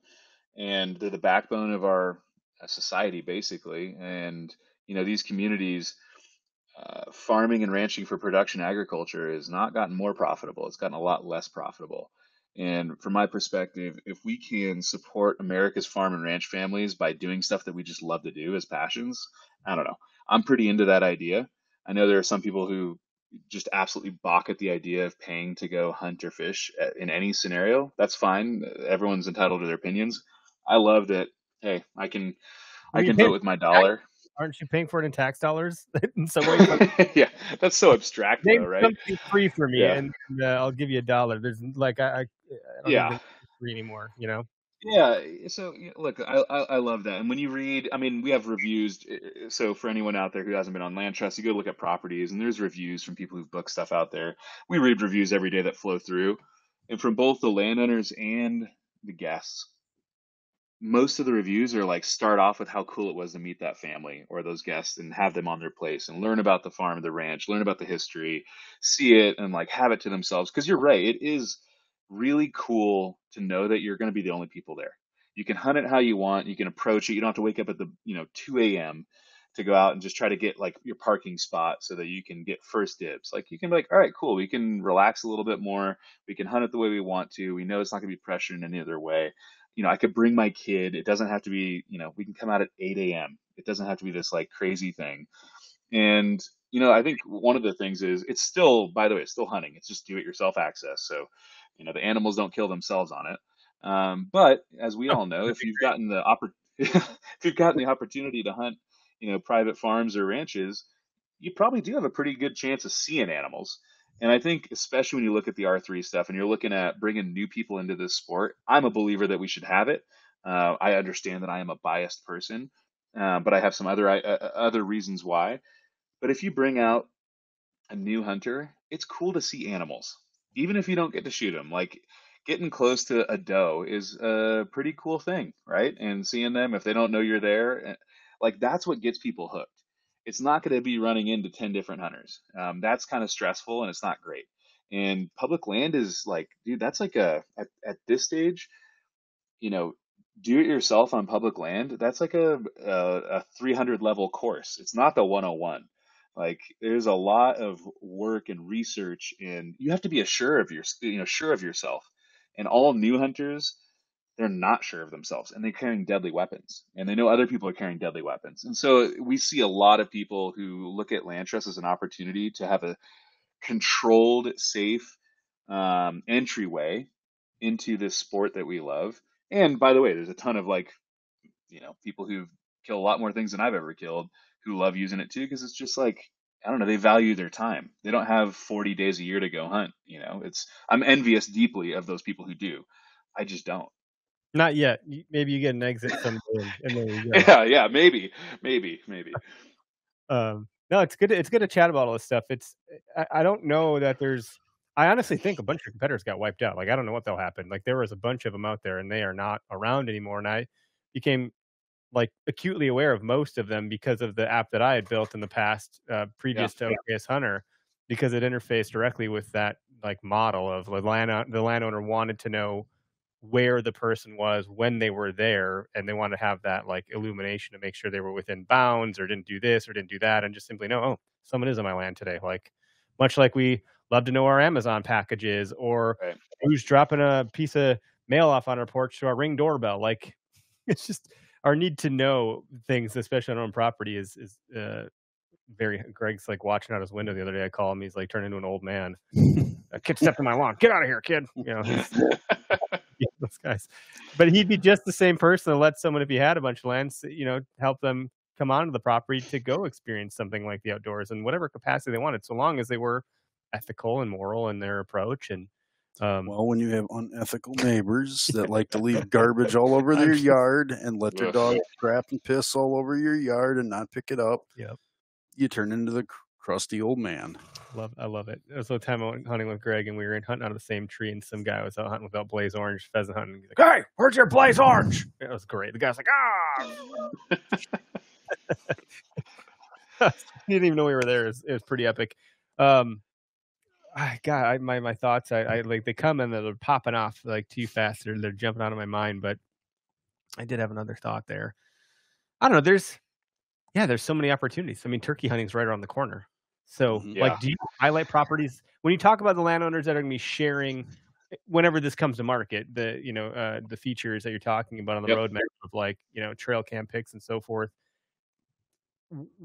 and they're the backbone of our society, basically. And, these communities, farming and ranching for production agriculture has not gotten more profitable. It's gotten a lot less profitable. And from my perspective, if we can support America's farm and ranch families by doing stuff that we just love to do as passions, I don't know. I'm pretty into that idea. I know there are some people who just absolutely balk at the idea of paying to go hunt or fish in any scenario. That's fine. Everyone's entitled to their opinions. I love that. Hey, I can Well, you vote pay with my dollar. aren't you paying for it in tax dollars in some way? Yeah, that's so abstract though, Name right? something free for me, Yeah, and I'll give you $1. There's like I don't think yeah, there's free anymore. yeah. So look, I love that. And when you read, I mean, we have reviews. So for anyone out there who hasn't been on LandTrust, you go look at properties, and there's reviews from people who've booked stuff out there. We read reviews every day that flow through, and from both the landowners and the guests, most of the reviews are like, start off with how cool it was to meet that family or those guests and have them on their place and learn about the farm, the ranch, learn about the history, see it, and like have it to themselves. Because you're right, it is really cool to know that you're going to be the only people there. You can hunt it how you want. You can approach it. You don't have to wake up at the 2 a.m. to go out and just try to get like your parking spot so that you can get first dibs. Like, you can be like, all right, cool. We can relax a little bit more. We can hunt it the way we want to. We know it's not going to be pressured in any other way. I could bring my kid. It doesn't have to be, we can come out at 8 a.m. It doesn't have to be this like crazy thing. And, I think one of the things is, it's still, by the way, it's still hunting. It's just do it yourself access. So, the animals don't kill themselves on it. But as we all know, if you've gotten the if you've gotten the opportunity to hunt, private farms or ranches, you probably do have a pretty good chance of seeing animals. And I think, especially when you look at the R3 stuff and you're looking at bringing new people into this sport, I'm a believer that we should have it. I understand that I am a biased person, but I have some other reasons why. But if you bring out a new hunter, it's cool to see animals, even if you don't get to shoot them. Like, getting close to a doe is a pretty cool thing, right? And seeing them if they don't know you're there, like, that's what gets people hooked. It's not going to be running into 10 different hunters. That's kind of stressful and it's not great. And public land is like, dude, that's like at this stage, you know, do it yourself on public land, that's like a 300 level course. It's not the 101. Like there's a lot of work and research, and you have to be sure of sure of yourself. And all new hunters, they're not sure of themselves, and they're carrying deadly weapons, and they know other people are carrying deadly weapons. And so we see a lot of people who look at LandTrust as an opportunity to have a controlled, safe entryway into this sport that we love. And by the way, there's a ton of people who kill a lot more things than I've ever killed who love using it too, because it's just like, I don't know, they value their time. They don't have 40 days a year to go hunt. I'm envious deeply of those people who do. I just don't. Not yet. Maybe you get an exit someday, and there you go. Yeah, maybe. No, it's good. It's good to chat about all this stuff. I don't know that there's. I honestly think a bunch of competitors got wiped out. Like I don't know what they'll happen. Like there was a bunch of them out there, and they are not around anymore. And I became like acutely aware of most of them because of the app that I had built in the past, previous to Okayest Hunter, because it interfaced directly with that like model of the landowner wanted to know where the person was when they were there, and they want to have that like illumination to make sure they were within bounds or didn't do this or didn't do that, and just simply know, oh, someone is on my land today. Like much like we love to know our Amazon packages or who's dropping a piece of mail off on our porch to our Ring doorbell. Like it's just our need to know things, especially on our own property, is very. Greg's like watching out his window the other day. I call him. He's like turned into an old man. A kid stepped in my lawn. Get out of here, kid. Those guys. But he'd be just the same person to let someone, if he had a bunch of land, help them come onto the property to go experience something like the outdoors in whatever capacity they wanted, so long as they were ethical and moral in their approach. And well, when you have unethical neighbors that like to leave garbage all over their yard and let their dog crap and piss all over your yard and not pick it up, you turn into the crusty old man. I love it. There was a time I went hunting with Greg, and we were hunting out of the same tree, and some guy was out hunting without blaze orange pheasant hunting. He's like, "Hey, where's your blaze orange?" It was great. The guy's like, he didn't even know we were there. It was pretty epic. My thoughts. I like they come and they're popping off like too fast. They're jumping out of my mind. But I did have another thought there. I don't know. There's so many opportunities. I mean, turkey hunting's right around the corner. So, like, do you highlight properties when you talk about the landowners that are going to be sharing whenever this comes to market? The features that you're talking about on the roadmap of trail cam picks and so forth.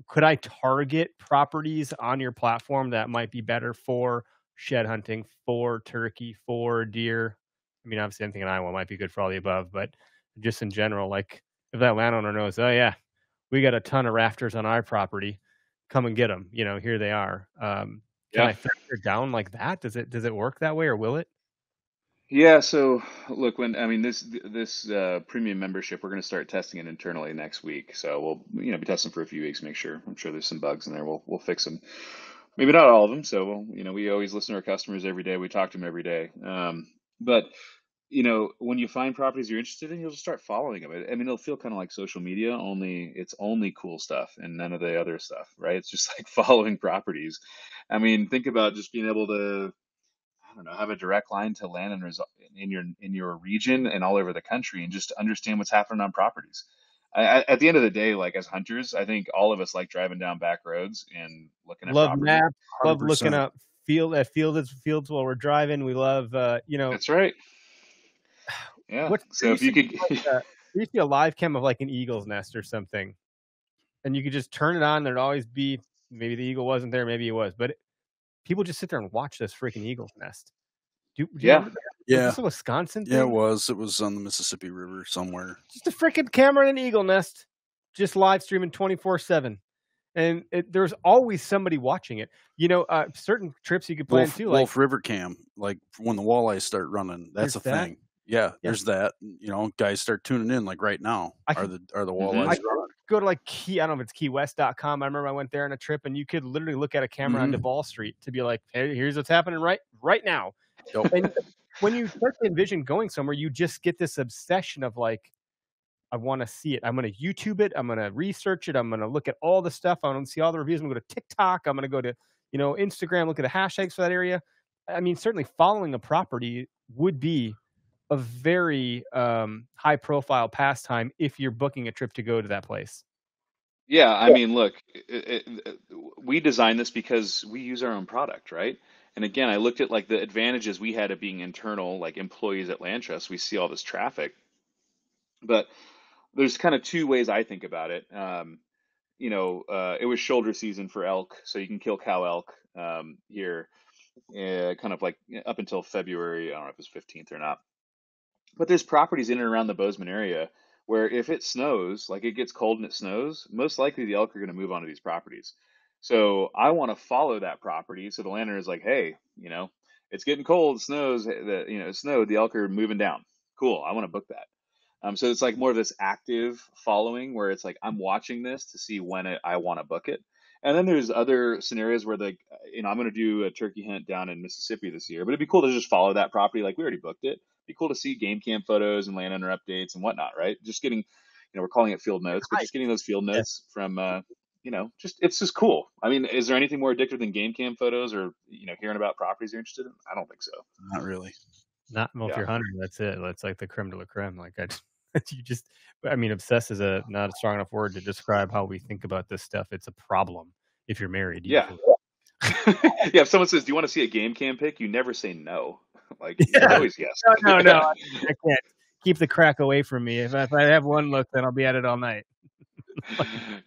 Could I target properties on your platform that might be better for shed hunting, for turkey, for deer? I mean, obviously, anything in Iowa might be good for all the above, but just in general, like if that landowner knows, oh yeah, we got a ton of rafters on our property, come and get them. Here they are. Can I factor down like that? Does it work that way, or will it? Yeah. So look, this premium membership, we're going to start testing it internally next week. So we'll be testing for a few weeks, make sure. I'm sure there's some bugs in there. We'll fix them. Maybe not all of them. So we always listen to our customers every day. We talk to them every day. But when you find properties you're interested in, you'll just start following them. I mean, it'll feel kind of like social media, only it's only cool stuff and none of the other stuff, right? It's just like following properties. I mean, think about just being able to, I don't know, have a direct line to landowners in your region and all over the country, and just understand what's happening on properties. At the end of the day, like as hunters, I think all of us like driving down back roads and looking at properties. Maps, love looking up fields while we're driving. We love, That's right. Yeah. So if you could, you see a live cam of like an eagle's nest or something, and you could just turn it on. There'd always be, maybe the eagle wasn't there, maybe he was, but people just sit there and watch this freaking eagle's nest. Do you remember that? Was this a Wisconsin thing? Yeah, it was. It was on the Mississippi River somewhere. Just a freaking camera and an eagle nest, just live streaming 24/7. And there's always somebody watching it. Certain trips you could plan too. Wolf River Cam, like when the walleyes start running, that's a thing. Yeah, there's that. Guys start tuning in like right now. Are the walleyes running? Go to like I don't know if it's keywest.com. I remember I went there on a trip, and you could literally look at a camera on Duval Street to be like, hey, here's what's happening right now. Yep. And when you start to envision going somewhere, you just get this obsession of like, I want to see it. I'm going to YouTube it. I'm going to research it. I'm going to look at all the stuff. I want to see all the reviews. I'm going to go to TikTok. I'm going to go to, Instagram, look at the hashtags for that area. I mean, certainly following a property would be a very high profile pastime if you're booking a trip to go to that place. Yeah, I mean, look, we designed this because we use our own product, right? And again, I looked at like the advantages we had of being internal, like employees at LandTrust. We see all this traffic, but there's kind of two ways I think about it. It was shoulder season for elk, so you can kill cow elk here, kind of like up until February. I don't know if it's 15th or not. But there's properties in and around the Bozeman area where if it snows, like it gets cold and it snows, most likely the elk are going to move onto these properties. So I want to follow that property. So the landowner is like, hey, it's getting cold, it snows, it snowed, the elk are moving down. Cool, I want to book that. So it's like more of this active following where it's like I'm watching this to see when I want to book it. And then there's other scenarios where I'm going to do a turkey hunt down in Mississippi this year, but it'd be cool to just follow that property. Like we already booked it. It'd be cool to see game cam photos and landowner updates and whatnot, right? Just getting, we're calling it field notes, but just getting those field notes from, it's just cool. I mean, is there anything more addictive than game cam photos or, hearing about properties you're interested in? I don't think so. Not really. If you're hunting, that's it. That's like the creme de la creme. Like obsess is not a strong enough word to describe how we think about this stuff. It's a problem if you're married. Yeah. Yeah. If someone says, "Do you want to see a game cam pic?" You never say no. Like you're always yes. No. I can't keep the crack away from me. If I have one look, then I'll be at it all night.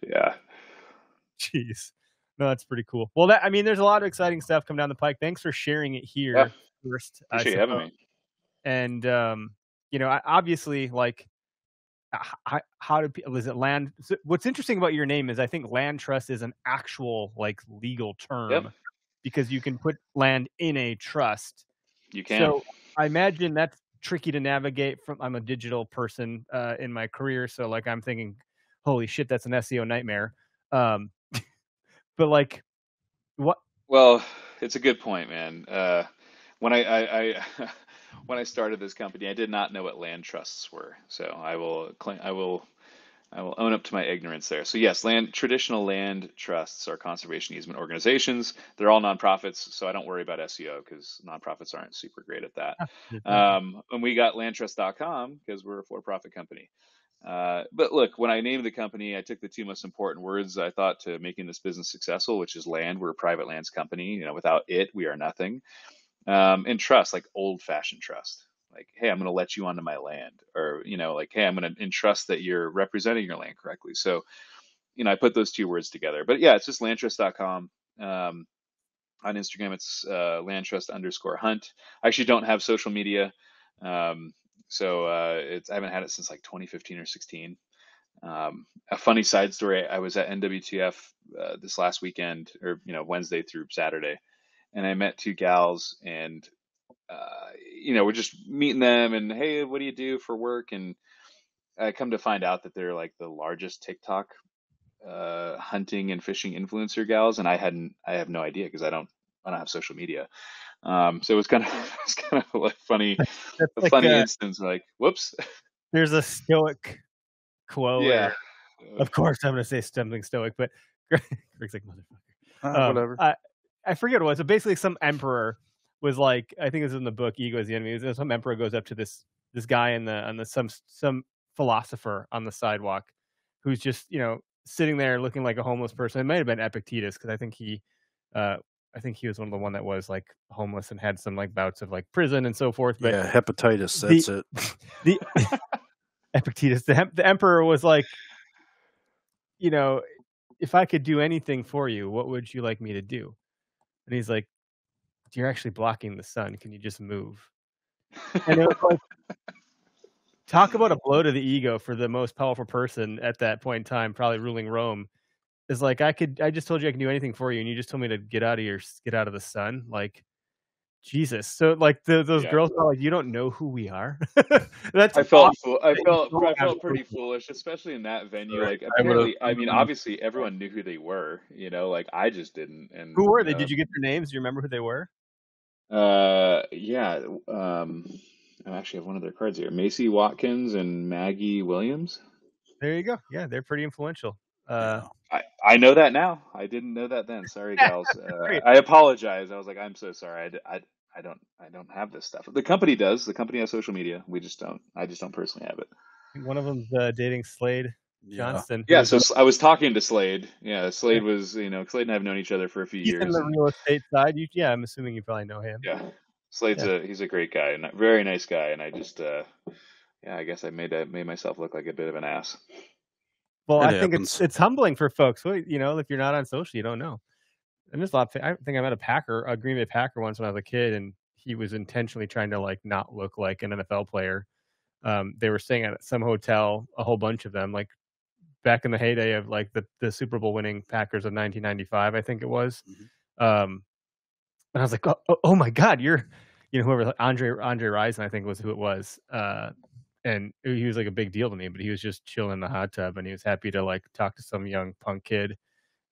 Yeah. Jeez. No, that's pretty cool. Well, there's a lot of exciting stuff coming down the pike. Thanks for sharing it here first. Appreciate you having me. And obviously, like, how do people? Is it land? So what's interesting about your name is I think LandTrust is an actual like legal term because you can put land in a trust. You can. So I imagine that's tricky to navigate. I'm a digital person in my career, so like I'm thinking, holy shit, that's an SEO nightmare. But like, what? Well, it's a good point, man. When I when I started this company, I did not know what land trusts were. So I will own up to my ignorance there. So yes, traditional land trusts are conservation easement organizations. They're all nonprofits, so I don't worry about SEO because nonprofits aren't super great at that. And we got landtrust.com because we're a for-profit company. But look, when I named the company, I took the two most important words I thought to making this business successful, which is land. We're a private lands company. Without it, we are nothing. And trust, like old-fashioned trust. Like, hey, I'm going to let you onto my land, or like, hey, I'm going to entrust that you're representing your land correctly. So, I put those two words together. But yeah, it's just landtrust.com. On Instagram, it's landtrust_hunt. I actually don't have social media. So I haven't had it since like 2015 or 16. A funny side story: I was at NWTF this last weekend, or Wednesday through Saturday, and I met two gals, and we're just meeting them, and hey, what do you do for work? And I come to find out that they're like the largest TikTok hunting and fishing influencer gals, and I have no idea because I don't have social media. So it was kind of like funny, instance. Like, whoops. There's a stoic quote. Yeah. Of course, I'm going to say something stoic, but Greg's like, motherfucker. Whatever. I forget what it was. So basically, some emperor was like, I think this is in the book, Ego is the Enemy. Some emperor goes up to this guy some philosopher on the sidewalk, who's just sitting there looking like a homeless person. It might have been Epictetus because I think he was one of the one that was like homeless and had some like bouts of like prison and so forth. But yeah, hepatitis. That's it. The Epictetus, the emperor was like, if I could do anything for you, what would you like me to do? And he's like, you're actually blocking the sun. Can you just move? And it was like, talk about a blow to the ego for the most powerful person at that point in time, probably ruling Rome. Is like, I just told you I can do anything for you, and you just told me to get out of the sun. Like, Jesus. So like those girls are like, you don't know who we are. I felt pretty foolish, especially in that venue. Like, apparently, obviously everyone knew who they were. Like I just didn't. And who were they? Did you get their names? Do you remember who they were? Yeah. I actually have one of their cards here: Macy Watkins and Maggie Williams. There you go. Yeah, they're pretty influential. I know that now. I didn't know that then. Sorry, gals. I apologize. I was like, I'm so sorry. I don't have this stuff. The company does. The company has social media. We just don't. I just don't personally have it. I think one of them's dating Slade Johnston. Yeah. So I was talking to Slade. Yeah, Slade was. Slade and I have known each other for a few He's in years. the real estate side. Yeah, I'm assuming you probably know him. Yeah, Slade's he's a great guy and a very nice guy. And I just I guess I made myself look like a bit of an ass. Well, I think it's humbling for folks. Well, if you're not on social, you don't know. And there's a lot. I think I met a Green Bay Packer once when I was a kid, and he was intentionally trying to like not look like an NFL player. They were staying at some hotel, a whole bunch of them, like back in the heyday of like the Super Bowl winning Packers of 1995, I think it was. And I was like, oh my God, you're, whoever, Andre Rison, I think was who it was. And he was like a big deal to me, but he was just chilling in the hot tub, and he was happy to like talk to some young punk kid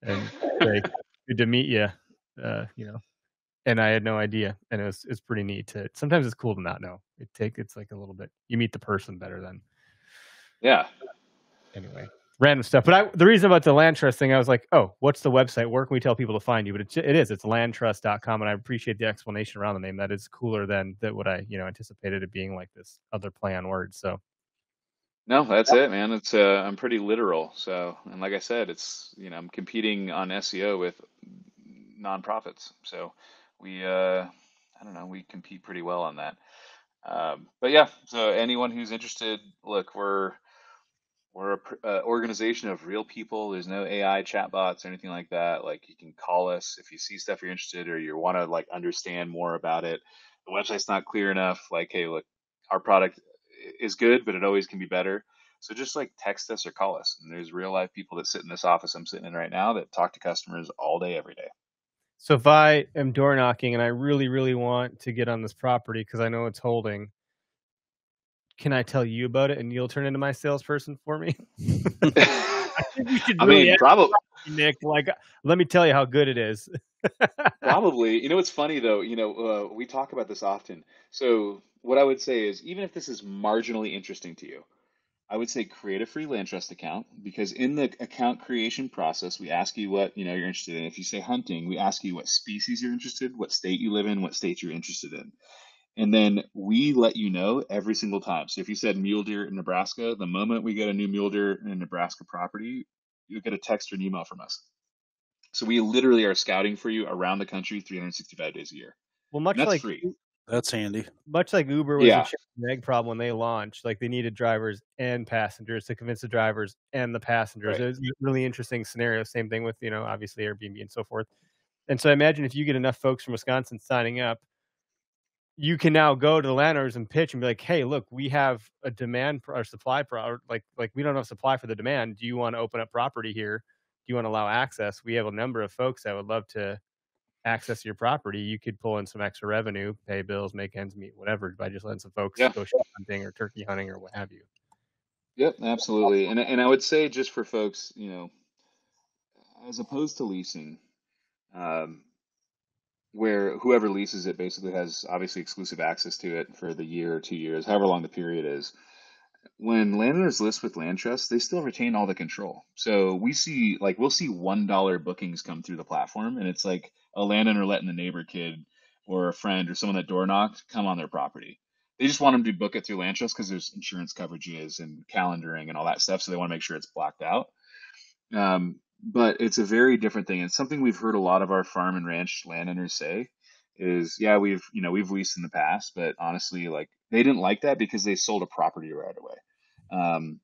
and say, good to meet you, and I had no idea. And it's pretty neat sometimes it's cool to not know. It's like a little bit, you meet the person better than. Yeah. Anyway, random stuff. But the reason about the LandTrust thing, I was like, oh, what's the website? Where can we tell people to find you? But it's LandTrust.com, and I appreciate the explanation around the name. That is cooler than what I anticipated it being, like this other play on words. So no, that's it, man. It's I'm pretty literal. So, and like I said, it's I'm competing on SEO with nonprofits. So we I don't know, we compete pretty well on that. But yeah, so anyone who's interested, look, we're a organization of real people. There's no AI chatbots or anything like that. Like, you can call us if you see stuff you're interested or you want to like understand more about it. The website's not clear enough. Like, hey, look, our product is good, but it always can be better. So just like text us or call us. And there's real life people that sit in this office I'm sitting in right now that talk to customers all day, every day. So if I am door knocking and I really, really want to get on this property because I know it's holding, can I tell you about it and you'll turn into my salesperson for me? I think we should really probably, Nick. Like, let me tell you how good it is. Probably. It's funny though. We talk about this often. So what I would say is, even if this is marginally interesting to you, I would say create a free LandTrust account, because in the account creation process, we ask you what you're interested in. If you say hunting, we ask you what species you're interested, what state you live in, what state you're interested in. And then we let you know every single time. So if you said mule deer in Nebraska, the moment we get a new mule deer in a Nebraska property, you'll get a text or an email from us. So we literally are scouting for you around the country 365 days a year. Well, much that's like free. That's handy. Much like Uber was a chicken and egg problem when they launched. Like, they needed drivers and passengers to convince the drivers and the passengers. Right. It was a really interesting scenario. Same thing with, obviously Airbnb and so forth. And so I imagine if you get enough folks from Wisconsin signing up, you can now go to the landowners and pitch and be like, hey, look, we have a demand or supply like we don't have supply for the demand. Do you want to open up property here? Do you want to allow access? We have a number of folks that would love to access your property. You could pull in some extra revenue, pay bills, make ends meet, whatever, by just letting some folks go sheep hunting or turkey hunting or what have you. Yep, absolutely. And I would say, just for folks, as opposed to leasing, where whoever leases it basically has obviously exclusive access to it for the year or 2 years, however long the period is. When landowners list with LandTrust, they still retain all the control. So we'll see $1 bookings come through the platform, and it's like a landowner letting the neighbor kid or a friend or someone that door knocked come on their property. They just want them to book it through LandTrust because there's insurance coverages and calendaring and all that stuff. So they want to make sure it's blocked out. But it's a very different thing. It's something we've heard a lot of our farm and ranch landowners say is, yeah, we've leased in the past, but honestly, like, they didn't like that because they sold a property right away.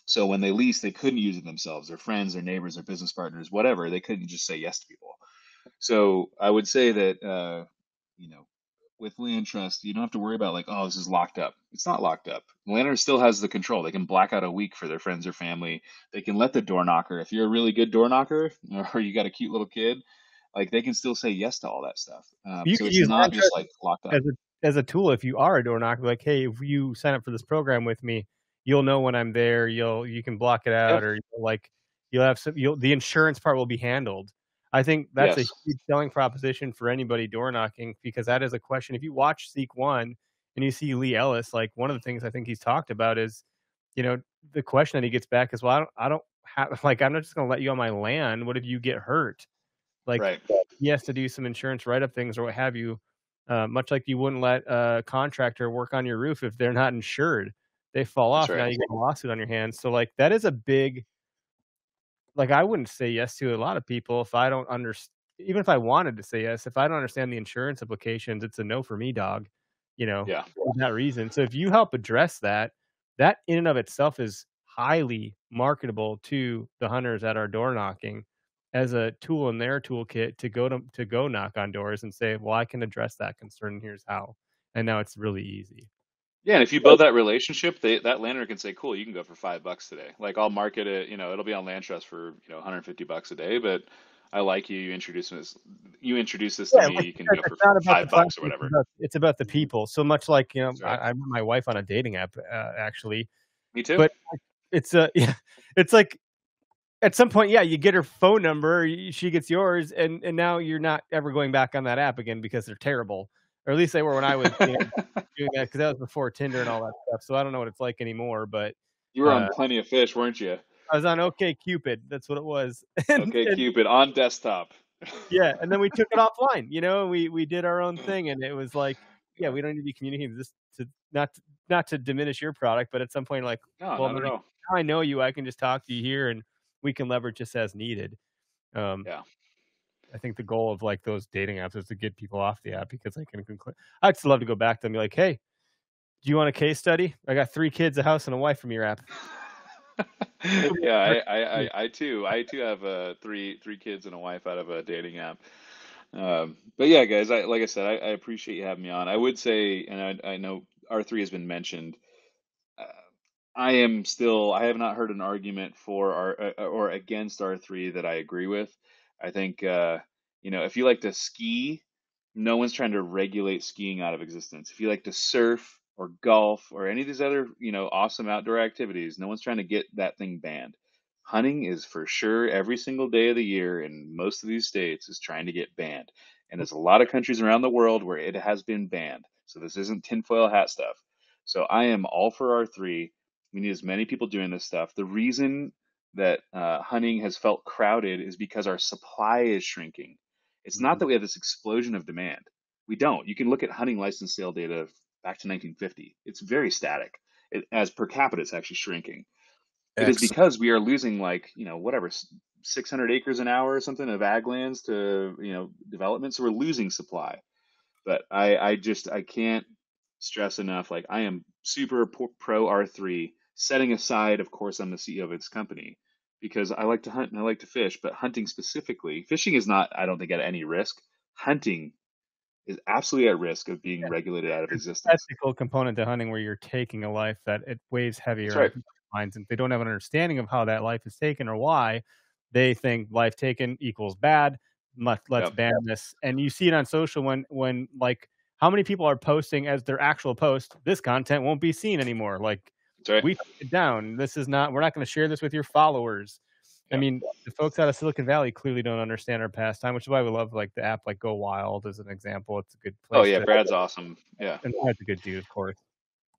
So when they leased, they couldn't use it themselves, their friends, their neighbors, their business partners, whatever. They couldn't just say yes to people. So I would say that, with LandTrust, you don't have to worry about like, oh, this is locked up. It's not locked up. The landowner still has the control. They can black out a week for their friends or family. They can let the door knocker, if you're a really good door knocker or you got a cute little kid, like, they can still say yes to all that stuff. So it's not just like locked up. As a tool, if you are a door knocker, like, hey, if you sign up for this program with me, you'll know when I'm there. You can block it out, or the insurance part will be handled. I think that's a huge selling proposition for anybody door knocking, because that is a question. If you watch Seek One and you see Lee Ellis, like, one of the things I think he's talked about is, the question that he gets back is, well, I don't have, like, I'm not just going to let you on my land. What if you get hurt? Like, he has to do some insurance write-up things or what have you. much like you wouldn't let a contractor work on your roof if they're not insured. They fall That's off. Now right. you get a lawsuit on your hands. So like that is a big, like I wouldn't say yes to a lot of people if I don't understand. Even if I wanted to say yes, if I don't understand the insurance implications, it's a no for me, dog. Yeah. For that reason. So if you help address that, that in and of itself is highly marketable to the hunters at our door knocking as a tool in their toolkit to go knock on doors and say, well, I can address that concern. And here's how. And now it's really easy. Yeah, and if you build that relationship, that landlord can say, "Cool, you can go for $5 today." Like I'll market it, it'll be on LandTrust for $150 a day, but I like you. You introduce this to Yeah, me. like You can you go said, for it's not about the $5 or plastic, whatever. it's about the people. So much like, That's right. I met my wife on a dating app, actually, Me too. but it's yeah, it's like at some point, yeah, you get her phone number, she gets yours, and now you're not ever going back on that app again because they're terrible, or at least they were when I was, doing that because that was before Tinder and all that stuff. So I don't know what it's like anymore, but You were on Plenty of Fish, weren't you? I was on OkCupid. That's what it was. and, Okay, and Cupid on desktop. yeah, and then we took it offline. We did our own thing, and it was like, yeah, Yeah. we don't need to be communicating this to not to diminish your product, but at some point, like, No, well, not at all. now I know you, I can just talk to you here, and we can leverage this as needed. Um, Yeah. I think the goal of like those dating apps is to get people off the app because I can conclude. I'd still love to go back to them and be like, hey, do you want a case study? I got 3 kids, a house, and a wife from your app. Yeah, I too have three kids and a wife out of a dating app. But yeah, guys, like I said, I appreciate you having me on. I would say, and I know R3 has been mentioned. Uh, I have not heard an argument for or against R3 that I agree with. I think if you like to ski, no one's trying to regulate skiing out of existence. If you like to surf or golf or any of these other, awesome outdoor activities, no one's trying to get that thing banned. Hunting is for sure every single day of the year in most of these states is trying to get banned. And there's a lot of countries around the world where it has been banned. So this isn't tinfoil hat stuff. So I am all for R3. We need as many people doing this stuff. The reason that hunting has felt crowded is because our supply is shrinking. It's not that we have this explosion of demand. We don't. You can look at hunting license sale data back to 1950. It's very static. As per capita, it's actually shrinking. It is Excellent. because we are losing 600 acres an hour or something of ag lands to development. So we're losing supply. But I can't stress enough. Like I am super pro R3. Setting aside, of course, I'm the CEO of its company because I like to hunt and I like to fish. But hunting specifically, fishing is not, I don't think, at any risk. Hunting is absolutely at risk of being regulated out of existence. Ethical component to hunting where you're taking a life that it weighs That's heavier on right. people's minds, and if they don't have an understanding of how that life is taken or why, they think life taken equals bad. Let's Yep. ban this. And you see it on social when like how many people are posting as their actual post, this content won't be seen anymore. Like That's right. we took it down. We're not going to share this with your followers. I Yep. mean, the folks out of Silicon Valley clearly don't understand our pastime, which is why we love like the app like Go Wild as an example. It's a good Oh place yeah, to, Brad's awesome. Yeah. and Brad's a good dude, of course.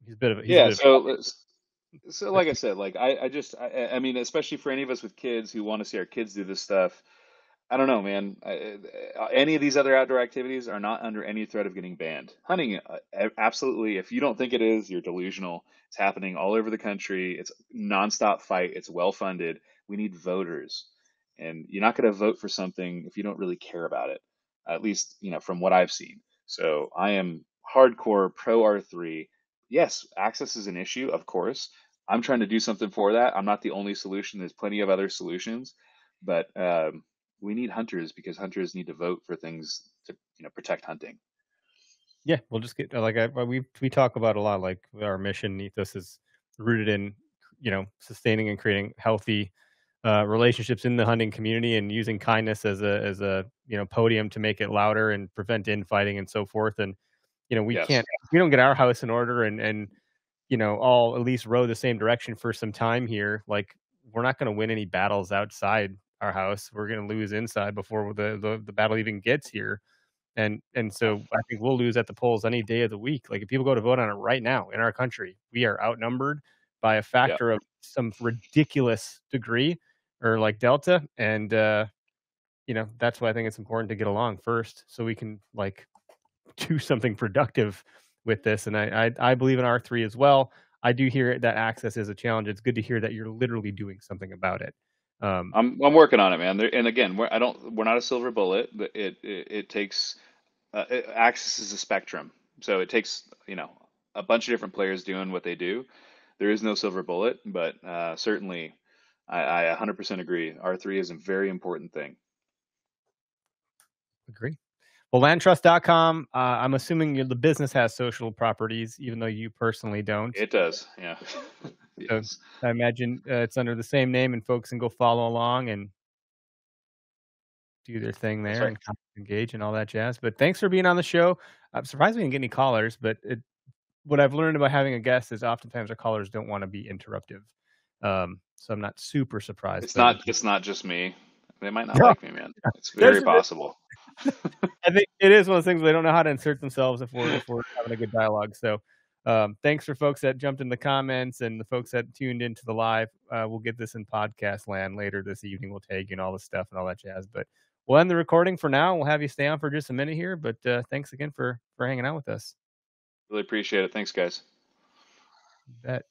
He's a Yeah. bit of So a like I said, like I mean, especially for any of us with kids who want to see our kids do this stuff, I don't know, man. Any of these other outdoor activities are not under any threat of getting banned. Hunting, absolutely. If you don't think it is, you're delusional. It's happening all over the country. It's nonstop fight. It's well funded. We need voters, and you're not going to vote for something if you don't really care about it. At least, from what I've seen. So I am hardcore pro R3. Yes, access is an issue, of course. I'm trying to do something for that. I'm not the only solution. There's plenty of other solutions, but we need hunters because hunters need to vote for things to protect hunting. yeah. We'll just get like we talk about a lot. Like our mission ethos is rooted in sustaining and creating healthy relationships in the hunting community and using kindness as a podium to make it louder and prevent infighting and so forth. And we Yes. can't if we don't get our house in order and all at least row the same direction for some time here. Like we're not going to win any battles outside our house. We're going to lose inside before the battle even gets here. And Yeah. so I think we'll lose at the polls any day of the week. Like if people go to vote on it right now in our country, we are outnumbered by a Yeah. factor of some ridiculous degree or like delta. And that's why I think it's important to get along first so we can like do something productive with this. And I believe in R3 as well. I do hear that access is a challenge. It's good to hear that you're literally doing something about it. I'm working on it, man. And again, we're not a silver bullet. But it takes access is a spectrum, so it takes a bunch of different players doing what they do. There is no silver bullet, but certainly I 100% agree. R3 is a very important thing. Agree. Well, LandTrust.com, I'm assuming the business has social properties, even though you personally don't. It does, yeah. Yes. So I imagine it's under the same name, and folks can go follow along and do their thing there and engage and all that jazz. But thanks for being on the show. I'm surprised we didn't get any callers, but what I've learned about having a guest is oftentimes our callers don't want to be interruptive. So I'm not super surprised. It's not just me. They might not like me, man. It's very possible. I think it is one of those things they don't know how to insert themselves if we're having a good dialogue. So thanks for folks that jumped in the comments and the folks that tuned into the live. We'll get this in podcast land later this evening. We'll tag you and all this stuff and all that jazz. But we'll end the recording for now. We'll have you stay on for just a minute here. But thanks again for hanging out with us. Really appreciate it. Thanks, guys. You bet.